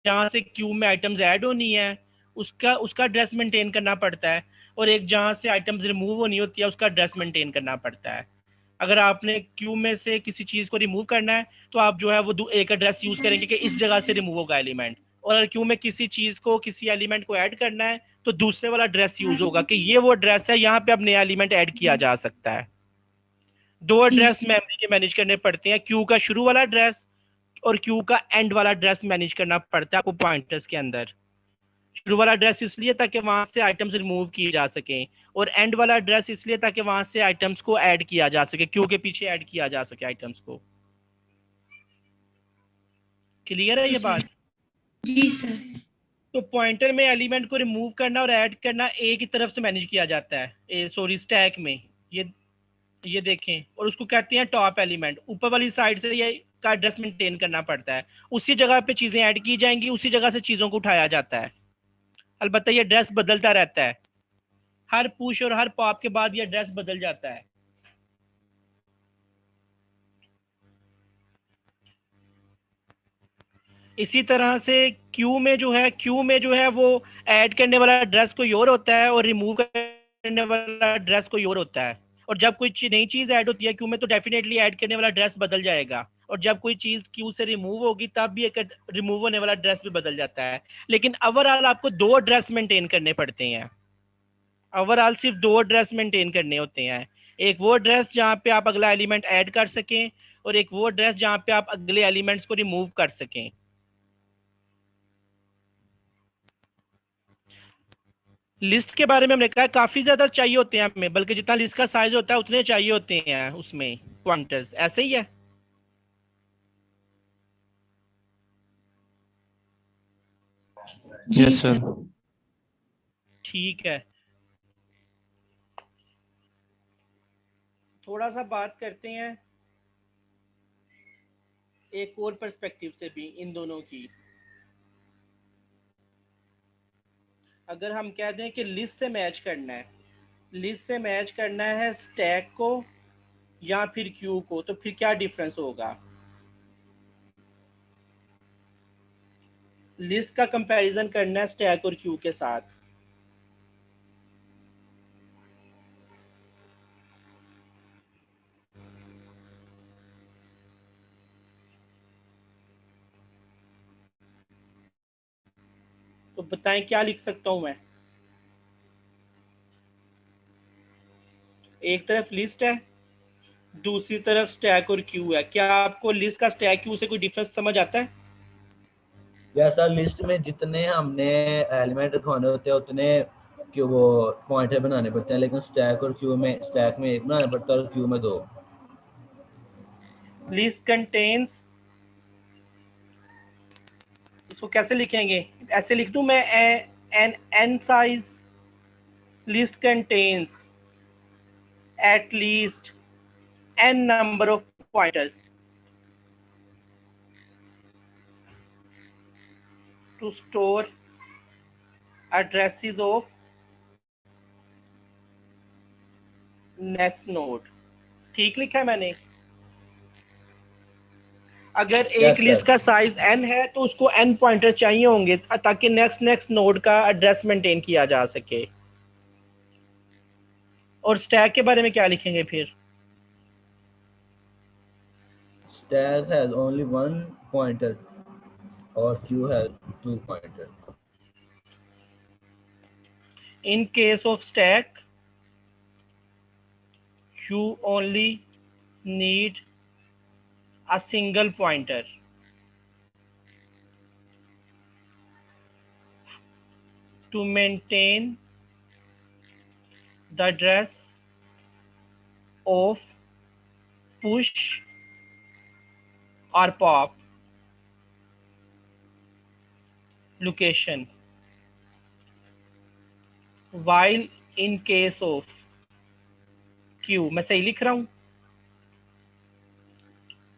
जहां से क्यू में आइटम्स ऐड होनी है उसका एड्रेस मेंटेन करना पड़ता है, और एक जहां से आइटम्स रिमूव होनी होती है उसका एड्रेस मेंटेन करना पड़ता है। अगर आपने क्यू में से किसी चीज को रिमूव करना है तो आप जो है वो एक एड्रेस यूज करेंगे कि इस जगह से रिमूव होगा एलिमेंट, और अगर क्यू में किसी चीज को, किसी एलिमेंट को ऐड करना है तो दूसरे वाला एड्रेस यूज होगा कि ये वो एड्रेस है, यहाँ पे अब नया एलिमेंट ऐड किया जा सकता है। 2 एड्रेस मेमोरी के मैनेज करने पड़ते हैं, क्यू का शुरू वाला एड्रेस और क्यू का एंड वाला एड्रेस मैनेज करना पड़ता है आपको पॉइंटर्स के अंदर। शुरू वाला एड्रेस इसलिए ताकि वहां से आइटम्स रिमूव किए जा सकें, और एंड वाला एड्रेस इसलिए ताकि वहां से आइटम्स को ऐड किया जा सके, क्यू के पीछे ऐड किया जा सके आइटम्स को। क्लियर है ये बात? जी सर। तो पॉइंटर में एलिमेंट को रिमूव करना और ऐड करना एक ही तरफ से मैनेज किया जाता है, सॉरी स्टैक में। ये देखें, और उसको कहते हैं टॉप एलिमेंट। ऊपर वाली साइड से ये का एड्रेस मेंटेन करना पड़ता है, उसी जगह पे चीजें ऐड की जाएंगी, उसी जगह से चीजों को उठाया जाता है। अलबत्ता ये एड्रेस बदलता रहता है, हर पुश और हर पॉप के बाद ये एड्रेस बदल जाता है। इसी तरह से क्यू में जो है वो ऐड करने वाला एड्रेस कोई और होता है और रिमूव करने वाला एड्रेस कोई और होता है। और जब कोई नई चीज ऐड होती है क्यू में तो डेफिनेटली ऐड करने वाला एड्रेस बदल जाएगा, और जब कोई चीज क्यू से रिमूव होगी तब भी एक रिमूव होने वाला एड्रेस भी बदल जाता है। लेकिन ओवरऑल आपको 2 एड्रेस मेंटेन करने पड़ते हैं, ओवरऑल सिर्फ 2 एड्रेस मेंटेन करने होते हैं। एक वो एड्रेस जहाँ पे आप अगला एलिमेंट ऐड कर सकें, और एक वो एड्रेस जहाँ पे आप अगले एलिमेंट्स को रिमूव कर सकें। लिस्ट के बारे में हमने कहा काफी ज्यादा चाहिए होते हैं हमें, बल्कि जितना लिस्ट का साइज होता है उतने चाहिए होते हैं उसमें पॉइंटर्स, ऐसे ही है। जी यस सर। सर। ठीक है, थोड़ा सा बात करते हैं एक और पर्सपेक्टिव से भी इन दोनों की। अगर हम कह दें कि लिस्ट से मैच करना है, लिस्ट से मैच करना है स्टैक को या फिर क्यू को, तो फिर क्या डिफरेंस होगा? लिस्ट का कंपैरिजन करना है स्टैक और क्यू के साथ। तो बताएं क्या लिख सकता हूं मैं? एक तरफ लिस्ट है, दूसरी तरफ स्टैक और क्यू है। क्या आपको लिस्ट का स्टैक क्यू से कोई डिफरेंस समझ आता है? जैसा लिस्ट में जितने हमने एलिमेंट रखवाने होते हैं उतने क्यों वो पॉइंटर बनाने पड़ते हैं, लेकिन स्टैक और क्यू में स्टैक में 1 बनाना पड़ता है और क्यू में 2। लिस्ट कंटेन्स, इसको कैसे लिखेंगे? ऐसे लिख दूं मैं, n size list contains at least n number of pointers to store addresses of next node। ठीक लिखा है मैंने? अगर एक लिस्ट का साइज n है तो उसको n पॉइंटर चाहिए होंगे ताकि नेक्स्ट नोड का एड्रेस मेंटेन किया जा सके। और स्टैक के बारे में क्या लिखेंगे फिर? Stack has only 1 pointer और queue has 2 pointer। In case of stack, you only need a single pointer to maintain the address of push or pop location, while in case of queue, मैं सही लिख रहा हूं,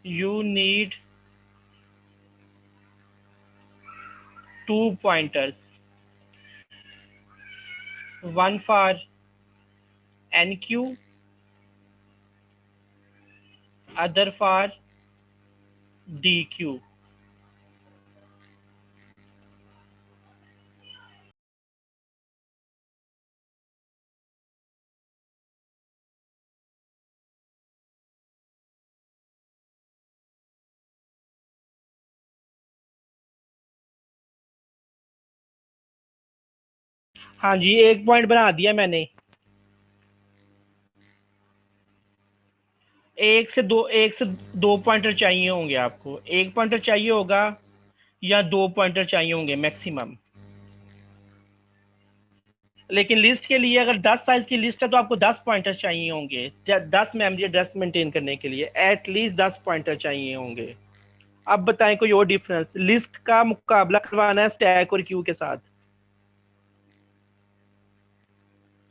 you need 2 pointers, one for NQ, other for DQ। हाँ जी, एक point बना दिया मैंने। एक से दो पॉइंटर चाहिए होंगे आपको, 1 पॉइंटर चाहिए होगा या 2 पॉइंटर चाहिए होंगे मैक्सिमम। लेकिन लिस्ट के लिए अगर 10 साइज की लिस्ट है तो आपको 10 पॉइंटर चाहिए होंगे, 10 मेमोरी एड्रेस मेंटेन करने के लिए एटलीस्ट 10 पॉइंटर चाहिए होंगे। अब बताएं कोई और डिफरेंस? लिस्ट का मुकाबला करवाना है स्टैक और क्यू के साथ।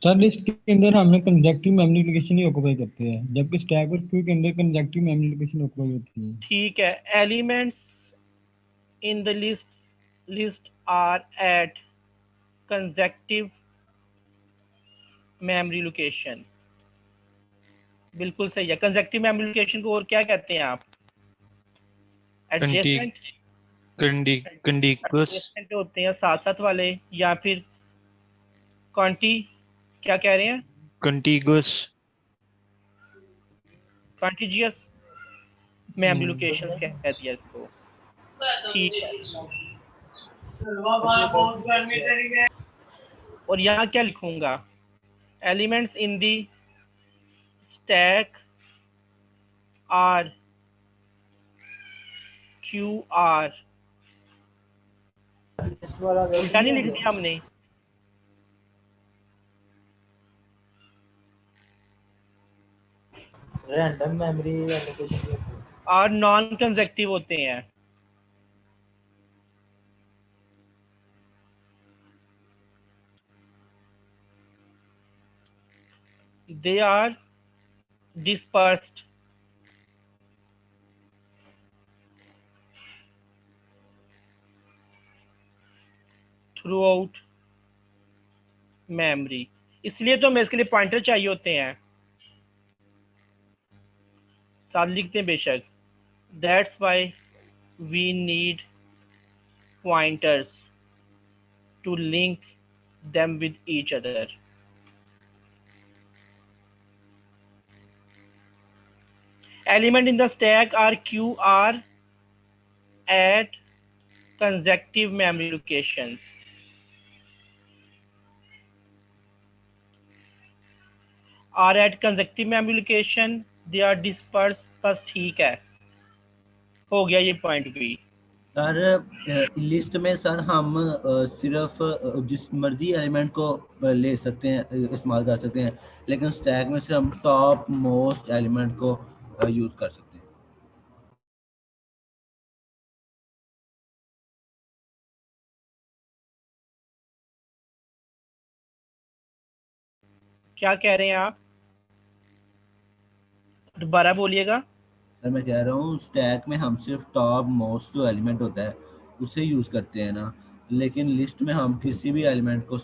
सर लिस्ट के अंदर हमें कंजक्टिव मेमोरी लोकेशन ही ऑक्युपाई करते हैं, जबकि स्टैक और क्यू के अंदर कंजक्टिव मेमोरी लोकेशन ऑक्युपाई होती है। ठीक है, elements in the list are at conjunctive memory location. बिल्कुल सही है। कंजक्टिव मेमोरी लोकेशन को और क्या कहते हैं आप? एडजेसेंट कंटीग्युअस होते हैं साथ साथ वाले, या फिर कॉन्टी, क्या कह रहे हैं? कंटीग्युअस कॉन्टिजियस मेमोरी लोकेशन कह दिया इसको। ठीक है, और यहाँ क्या लिखूंगा? Elements in the stack or queue or. List वाला उल्टा नहीं लिख दिया हमने? रैंडम मेमोरी एलोकेशन और नॉन कंसेक्टिव होते हैं। They are dispersed throughout memory। इसलिए तो हमें इसके लिए पॉइंटर चाहिए होते हैं, साथ लिखते हैं बेशक। That's why we need pointers to link them with each other। Element in the stack are Q are at consecutive memory locations। Are at consecutive memory location, they are dispersed। बस ठीक है, हो गया ये पॉइंट भी। Sir list में sir हम सिर्फ जिस मर्जी एलिमेंट को ले सकते हैं, इस्तेमाल कर सकते हैं, लेकिन स्टैक में सिर्फ हम टॉप मोस्ट एलिमेंट को यूज कर सकते हैं। क्या कह रहे हैं आप? दोबारा बोलिएगा। सर मैं कह रहा हूँ स्टैक में हम सिर्फ टॉप मोस्ट जो एलिमेंट होता है उसे यूज करते हैं ना, लेकिन लिस्ट में हम किसी भी एलिमेंट को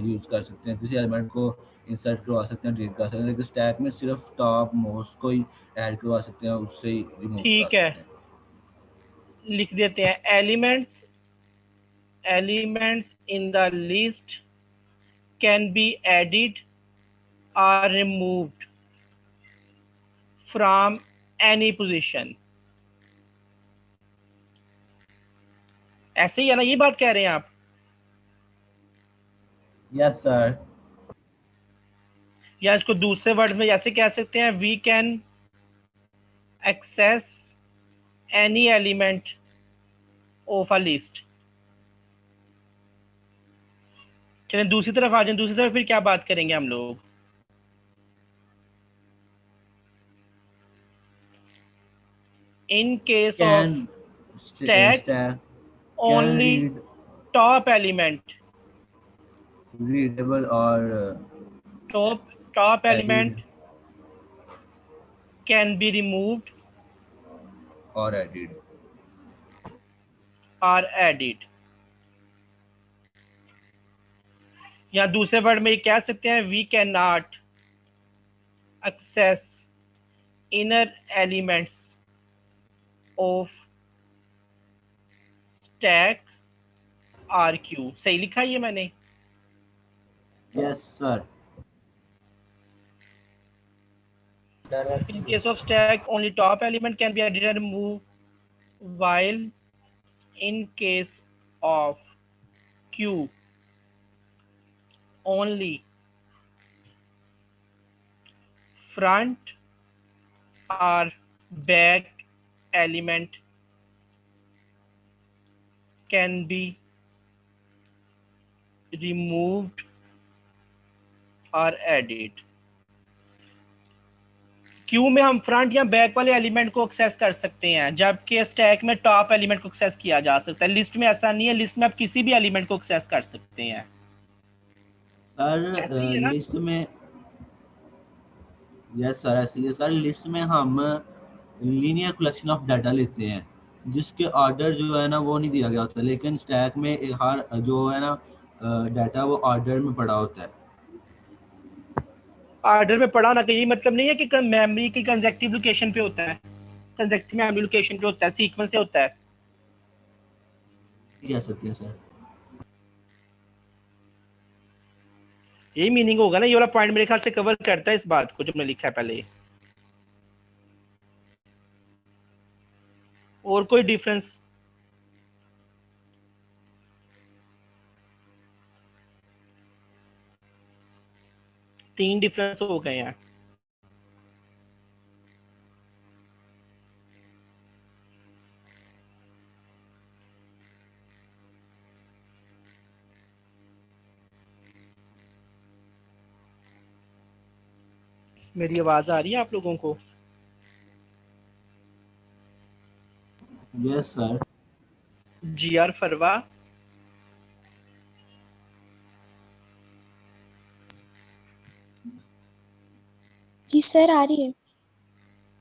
यूज कर सकते हैं, किसी एलिमेंट को इंसर्ट करवा सकते हैं, डिलीट कर सकते हैं, लेकिन स्टैक में सिर्फ टॉप मोस्ट को ही ऐड करवा सकते हैं, उससे ही रिमूव कर ठीक सकते है, हैं। लिख देते हैं elements in the list can be added or removed from any position। ऐसे ही है ना, ये बात कह रहे हैं आप? Yes sir. या इसको दूसरे वर्ड में ऐसे कह सकते हैं, we can access any element of a list. चलें दूसरी तरफ आ जाए। दूसरी तरफ फिर क्या बात करेंगे हम लोग? In case Can of stack only read top element, readable or top added element can be removed or added। or added। या दूसरे वर्ड में ये कह सकते हैं, we can not access inner elements of stack or queue. सही लिखा है ये मैंने? Yes sir. In case of stack, only top element can be added and removed, while in case of queue, only front or back element can be removed or added। Q में हम front या back वाले element को access कर सकते हैं, जबकि stack में टॉप एलिमेंट को एक्सेस किया जा सकता है। लिस्ट में ऐसा नहीं है, लिस्ट में आप किसी भी एलिमेंट को एक्सेस कर सकते हैं। सर लिस्ट में यस सर ऐसे ही है सर। लिस्ट में हम लीनियर कलेक्शन ऑफ डाटा लेते हैं जिसके ऑर्डर जो है ना वो नहीं दिया गया होता, लेकिन स्टैक में हर जो है ना डाटा वो ऑर्डर में पड़ा होता है। ऑर्डर में पड़ा होना चाहिए मतलब नहीं है कि मेमोरी की कंसेक्टिव लोकेशन पे होता है, कंसेक्टिव मेमोरी लोकेशन पे होता है, सीक्वेंस से होता है। कह सकते हैं सर। यही मीनिंग होगा ना, ये वाला पॉइंट मेरे ख्याल से कवर करता है इस बात को जो मैंने लिखा है पहले। और कोई डिफरेंस? तीन डिफरेंस हो गए हैं। मेरी आवाज आ रही है आप लोगों को? Yes sir. जी आर फरवा, जी सर आ रही है।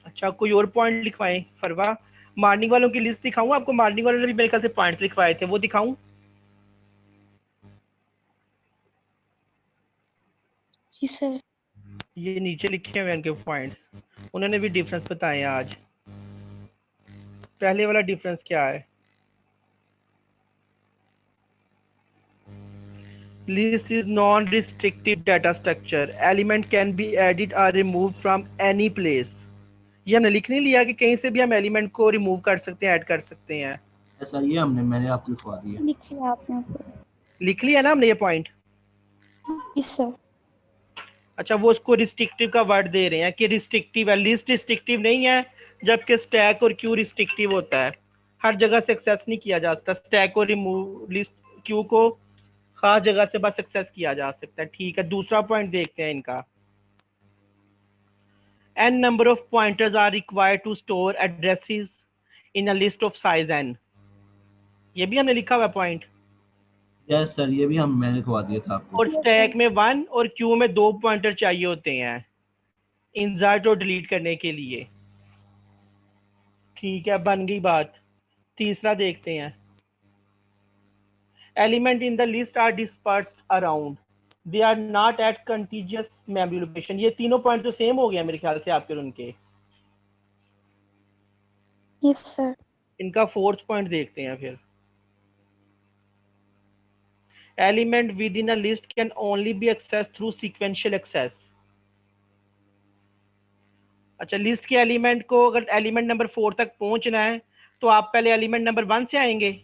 अच्छा कोई और पॉइंट लिखवाएं फरवा। मॉर्निंग वालों की लिस्ट दिखाऊं आपको? मॉर्निंग वालों ने भी मेरे ख्याल से पॉइंट लिखवाए थे, वो दिखाऊं? जी सर। ये नीचे लिखे हुए हैं उनके पॉइंट्स, उन्होंने भी डिफरेंस बताए हैं आज। पहले वाला डिफरेंस क्या है? List is non-restrictive data structure. Element can be added or removed from any place. ये हमने लिख नहीं लिया कि कहीं से भी हम एलिमेंट को रिमूव कर सकते हैं, ऐड कर सकते हैं? ऐसा ये मैंने आपको लिखवा दिया। लिख लिया आपने? लिख लिया ना हमने ये पॉइंट? जी सर। अच्छा वो उसको रिस्ट्रिक्टिव का वर्ड दे रहे हैं कि रिस्ट्रिक्टिव है, लिस्ट रिस्ट्रिक्टिव नहीं है, जबकि स्टैक और क्यू रिस्ट्रिक्टिव होता है, हर जगह से एक्सेस नहीं किया जा सकता। स्टैक और रिमूव लिस्ट क्यू को खास जगह से बस एक्सेस किया जा सकता है। ठीक है, दूसरा पॉइंट देखते हैं इनका। n number of pointers are required to store addresses in a list of size n. ये भी हमने लिखा हुआ पॉइंट। यस सर, ये भी मैंने लिखवा दिया था आपको। और स्टैक में 1 और क्यू में 2 पॉइंटर चाहिए होते हैं इंसर्ट और डिलीट करने के लिए। ठीक है, बन गई बात। तीसरा देखते हैं। Element in the list are dispersed around, they are not at contiguous memory location. ये तीनों पॉइंट तो सेम हो गया मेरे ख्याल से आपके और उनके। Yes sir. इनका फोर्थ पॉइंट देखते हैं फिर। Element within a list can only be access through sequential access. अच्छा, लिस्ट के एलिमेंट को अगर एलिमेंट नंबर 4 तक पहुंचना है तो आप पहले एलिमेंट नंबर 1 से आएंगे।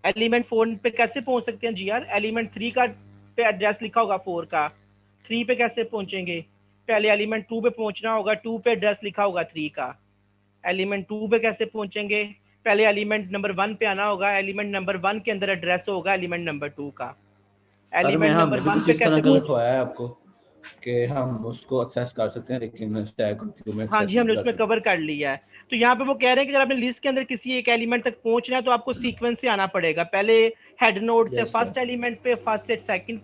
एलिमेंट 4 पे कैसे पहुंच सकते हैं जी यार? एलिमेंट 3 का पे एड्रेस लिखा होगा 4 का, 3 पे कैसे पहुंचेंगे? पहले एलिमेंट 2 पे पहुंचना होगा, 2 पे एड्रेस लिखा होगा 3 का। एलिमेंट 2 पे कैसे पहुंचेंगे? पहले एलिमेंट नंबर 1 पे आना होगा, एलिमेंट नंबर 1 के अंदर एड्रेस होगा एलिमेंट नंबर 2 का। एलिमेंट नंबर 1 पे इस कैसे तरह का लिखवाया है आपको कि हम उसको एक्सेस कर सकते हैं, लेकिन स्टैक और क्यू में हाँ जी, हमने उसमें कवर कर लिया है। तो यहाँ पे वो कह रहे हैं कि अगर आपने लिस्ट के अंदर किसी एक एलिमेंट तक पहुंचना है तो आपको सीक्वेंस से आना पड़ेगा। पहले हेड नोड से फर्स्ट एलिमेंट पे, फर्स्ट से सेकंड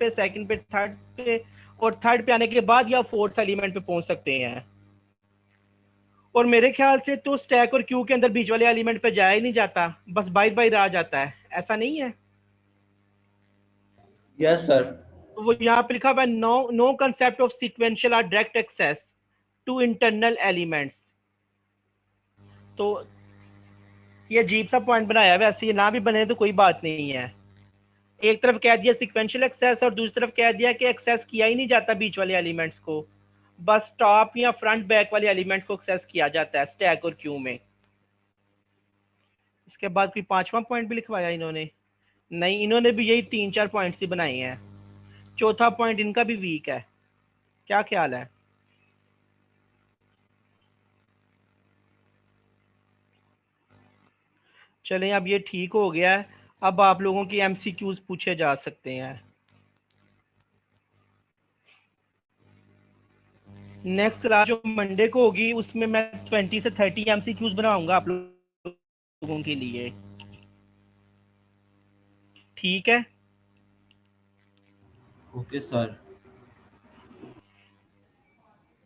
पे थर्ड पे, और थर्ड पे आने के बाद या फोर्थ एलिमेंट पे पहुंच सकते हैं। और मेरे ख्याल से तो स्टैक और क्यू के अंदर बीच वाले एलिमेंट पे जाया ही नहीं जाता, बस बाई बाई रह जाता है। ऐसा नहीं है? Yes sir. तो वो यहाँ पे लिखा हुआ है नो कंसेप्ट ऑफ सीक्वेंशियल और direct access to internal elements. तो ये अजीब सा पॉइंट बनाया है। वैसे ये ना भी बने तो कोई बात नहीं है। एक तरफ कह दिया सीक्वेंशियल एक्सेस और दूसरी तरफ कह दिया कि एक्सेस किया ही नहीं जाता बीच वाले एलिमेंट्स को, बस टॉप या फ्रंट बैक वाले एलिमेंट को एक्सेस किया जाता है स्टैक और क्यू में। इसके बाद कोई 5वां पॉइंट भी लिखवाया इन्होंने? नहीं, इन्होंने भी यही 3-4 पॉइंट्स ही बनाए हैं। चौथा पॉइंट इनका भी वीक है। क्या ख्याल है? चलें, अब ये ठीक हो गया है। अब आप लोगों की एमसीक्यूज पूछे जा सकते हैं। नेक्स्ट क्लास जो मंडे को होगी उसमें मैं 20 से 30 एमसीक्यूज बनाऊंगा आप लोगों के लिए। ठीक है? Okay sir.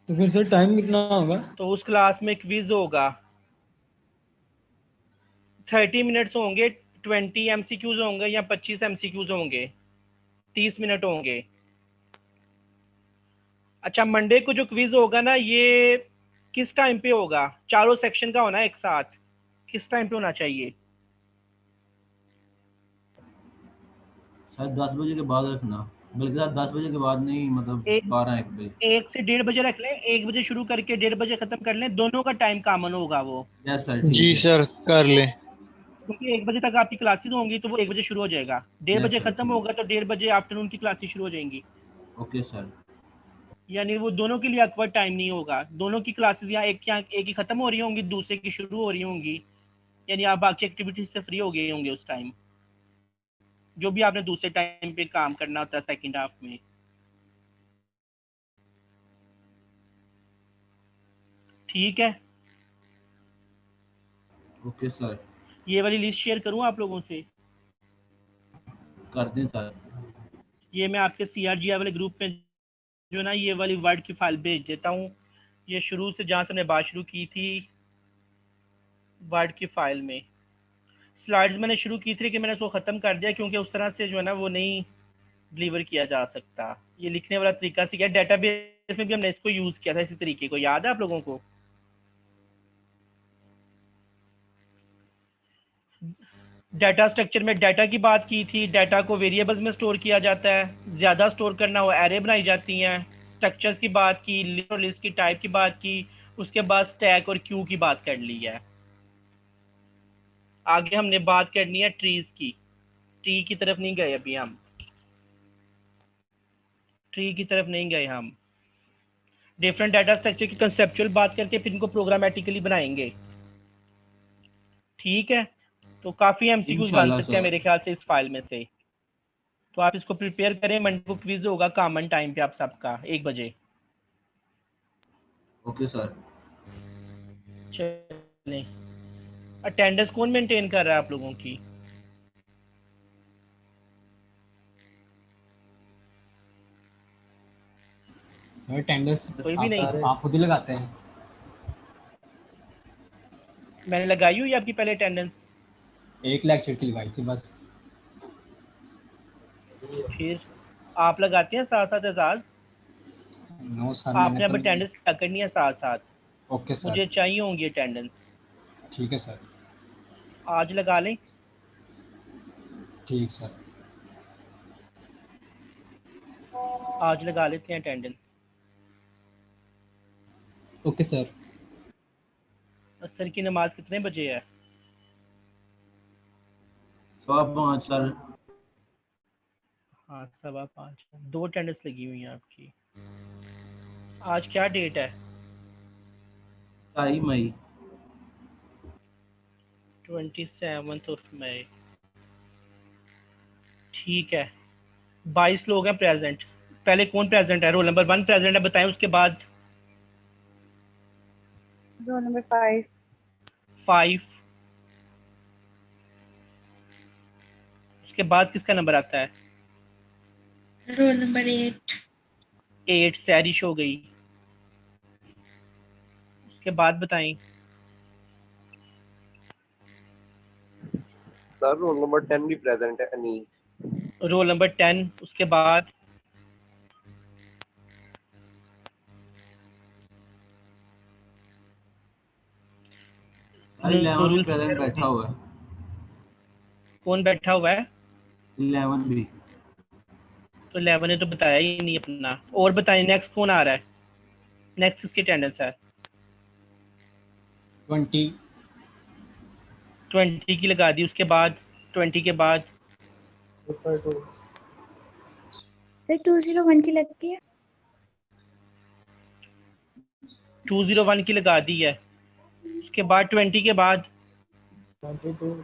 तो फिर सर टाइम कितना होगा? तो उस क्लास में क्विज होगा, 30 मिनट्स होंगे, 20 एमसीक्यूज होंगे या 25 एमसीक्यूज होंगे, 30 मिनट होंगे। अच्छा, मंडे को जो क्विज होगा ना, ये किस टाइम पे होगा? चारों सेक्शन का होना है एक साथ। किस टाइम पे होना चाहिए? सर 10 बजे के बाद रखना। बल्कि सर 10 बजे के बाद नहीं, मतलब एक 12-1 बजे। 1 से 1:30 बजे रख लें, 1 बजे शुरू करके 1:30 बजे खत्म कर लें, दोनों का टाइम कॉमन होगा वो, यस सर, जी ठीक है। सर कर ले। क्योंकि 1 बजे तक आपकी क्लासेस होंगी तो वो 1 बजे शुरू हो जाएगा, 1:30 यस बजे सर, खत्म ठीक होगा तो 1:30 बजे आफ्टरनून की क्लासेस शुरू हो जाएंगी। Okay sir. यानी वो दोनों के लिए अकवर्ड टाइम नहीं होगा, दोनों की क्लासेस या एक ही खत्म हो रही होंगी, दूसरे की शुरू हो रही होंगी, यानी आप बाकी एक्टिविटीज से फ्री हो गए होंगे उस टाइम, जो भी आपने दूसरे टाइम पे काम करना होता है सेकंड हाफ में। ठीक है, ओके सर, ये वाली लिस्ट शेयर करूं आप लोगों से? कर दें सर। ये मैं आपके CRGI वाले ग्रुप में जो ना ये वाली वर्ड की फाइल भेज देता हूँ, ये शुरू से जहाँ से हमने बात शुरू की थी वर्ड की फाइल में। स्लाइड्स मैंने शुरू की थी कि मैंने उसको ख़त्म कर दिया क्योंकि उस तरह से जो है ना वो नहीं डिलीवर किया जा सकता। ये लिखने वाला तरीका सीखा, डेटाबेस में भी हमने इसको यूज़ किया था इसी तरीके को, याद है आप लोगों को? डाटा स्ट्रक्चर में डाटा की बात की थी, डाटा को वेरिएबल्स में स्टोर किया जाता है, ज़्यादा स्टोर करना हो एरे बनाई जाती हैं। स्ट्रक्चर्स की बात की, लिस्ट और लिस्ट की टाइप की बात की, उसके बाद स्टैक और क्यू की बात कर ली है। आगे हमने बात करनी है ट्रीज की। ट्री की तरफ नहीं गए अभी हम, ट्री की तरफ नहीं गए हम। डिफरेंट डाटा स्ट्रक्चर की कंसेप्चुअल बात करके फिर इनको प्रोग्रामेटिकली बनाएंगे। ठीक है, तो काफ़ी MCQs बन इंशाल्लाह सकते हैं सर। मेरे ख्याल से इस फाइल में से। तो आप इसको प्रिपेयर करें, मंडे को क्विज होगा कॉमन टाइम पे आप सबका 1 बजे। Okay sir. चलें, अटेंडेंस कौन मेंटेन कर रहा है आप लोगों की? सर अटेंडेंस कोई भी नहीं? आप खुद ही लगाते हैं? मैंने लगाई हुई है आपकी पहले अटेंडेंस। एक लेक्चर की लगाई थी बस। फिर आप लगाते हैं साथ साथ एजाज? नो सर, आपने अब मैंने अटेंडेंस क्या करनी है साथ साथ, तो ओके सर, मुझे चाहिए होंगी अटेंडेंस। ठीक है सर, आज लगा लें? ठीक सर। आज लगा लेते हैं अटेंडेंस। Okay sir. असर की नमाज कितने बजे है? 5:15 सर। हाँ 5:15, 2 अटेंडेंस लगी हुई हैं आपकी। आज क्या डेट है? 2 मई। 27 मई। ठीक है, 22 लोग हैं प्रेजेंट। पहले कौन प्रेजेंट है? रोल नंबर 1 प्रेजेंट है, बताएं। उसके बाद रोल नंबर 5। 5, उसके बाद किसका नंबर आता है? Roll number 8। 8 सैरिश हो गई। उसके बाद बताएं। सर रोल नंबर 10 भी प्रेजेंट है, अनीक। रोल नंबर 10, उसके बाद सर 11 भी नूरुल प्रेजेंट फैर बैठा हुआ है। कौन बैठा हुआ है? 11 भी। तो 11 ने तो बताया ही नहीं अपना। और बताएं नेक्स्ट कौन आ रहा है? नेक्स्ट किसकी अटेंडेंस है? 20 20 की लगा दी। उसके बाद 20 के बाद पेपर 2 सर 201 की लगती है। 201 की लगा दी है। उसके बाद 20 के बाद 22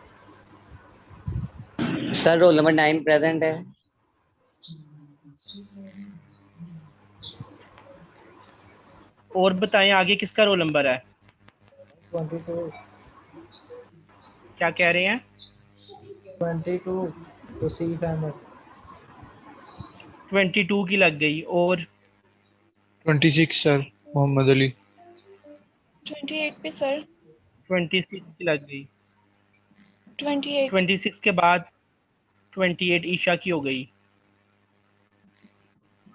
सर रोल नंबर 9 प्रेजेंट है। और बताएं आगे किसका रोल नंबर है? 22 क्या कह रहे हैं? 22 तो सी फैमर 22 की लग गई। और 26 सर, मोहम्मद अली। 28 पे सर। 26 की लग गई। 28। 26 के बाद 28 ईशा की हो गई।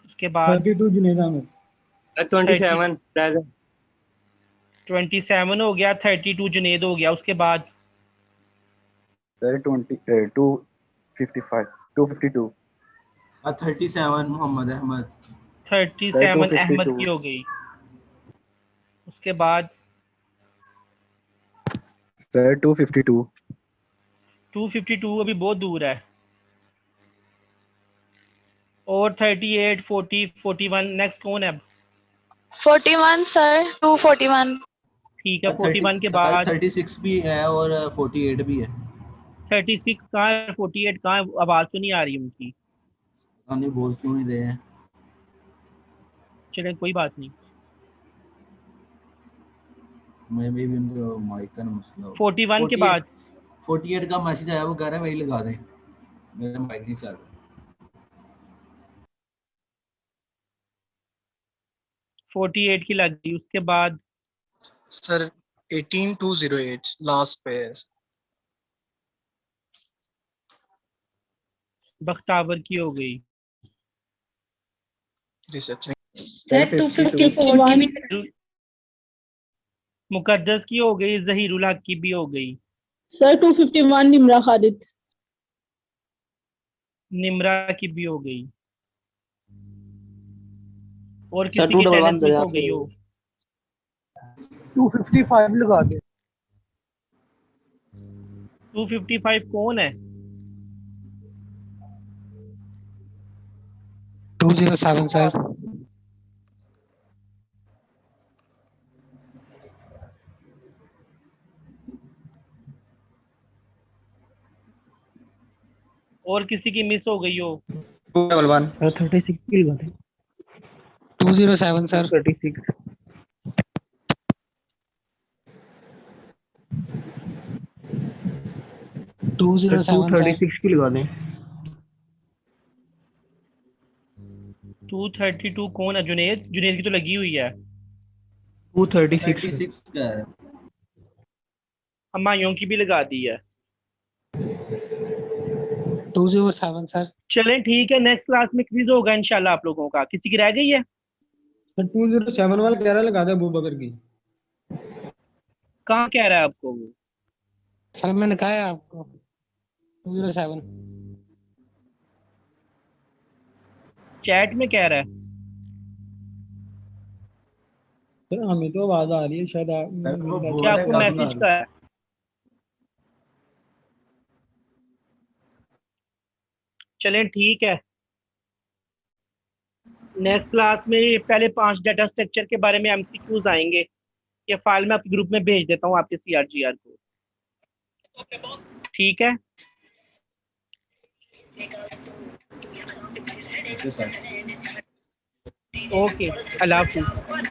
उसके बाद 32 जुनेद अहमद। 27 प्रेजेंट। 27 हो गया। 32 जुनेद हो गया। उसके बाद सर 255 252 37 मोहम्मद अहमद। 37 अहमद की हो गई। उसके बाद सर 252। 252 अभी बहुत दूर है। और 38, 40, 41 नेक्स्ट कौन है अब? 41 सर 241। ठीक है 41 के बाद 36 भी है और 48 भी है। 36 कहाँ है, 48 कहाँ है? आवाज तो नहीं आ रही उनकी। नहीं बोल क्यों नहीं रहे हैं? चले कोई बात नहीं। मैं भी उनको माइक का मसला हो। 41 के बाद 48 का मैसेज आया, वो कह रहा है वही लगा दें, मेरा माइक नहीं चल रहा। 48 की लग गई। उसके बाद सर 18208 लास्ट पे है। बख्तावर की हो गई। सर 254 की भी मुकद्दस की हो गई। जहीरुल हक की भी हो गई। सर 251 निमरा खालिद। निमरा की भी हो गई। और सर किसी की 211 टेनिस मिस हो गई हो? 255 लगा दे। 255 कौन है? 207 सर। और किसी की मिस हो गई हो? 211 सर 36 की लगा दे। 207 सर 36। सर 236 की लगा दें। 232 कौन है? जुनेद। जुनेद की तो लगी हुई है। 236 का है। हमायूं की भी लगा दी है। 207 सर। चलें ठीक है, नेक्स्ट क्लास में क्विज होगा इंशाल्लाह आप लोगों का। किसी की रह गई है? सर 207 वाला कह रहा है लगा दे अबू बकर की। कहाँ कह रहा है आपको वो? सर मैंने कहा है आपको 207। चैट में कह रहा है। सर हमें तो आवाज आ रही है, शायद क्या आपको मैसेज का है? चलें ठीक है, नेक्स्ट क्लास में पहले 5 डाटा स्ट्रक्चर के बारे में एमसीक्यूज आएंगे। ये फाइल मैं आपके ग्रुप में भेज देता हूँ आपके CRGR को। ठीक है, ओके, अल्लाह हाफिज़।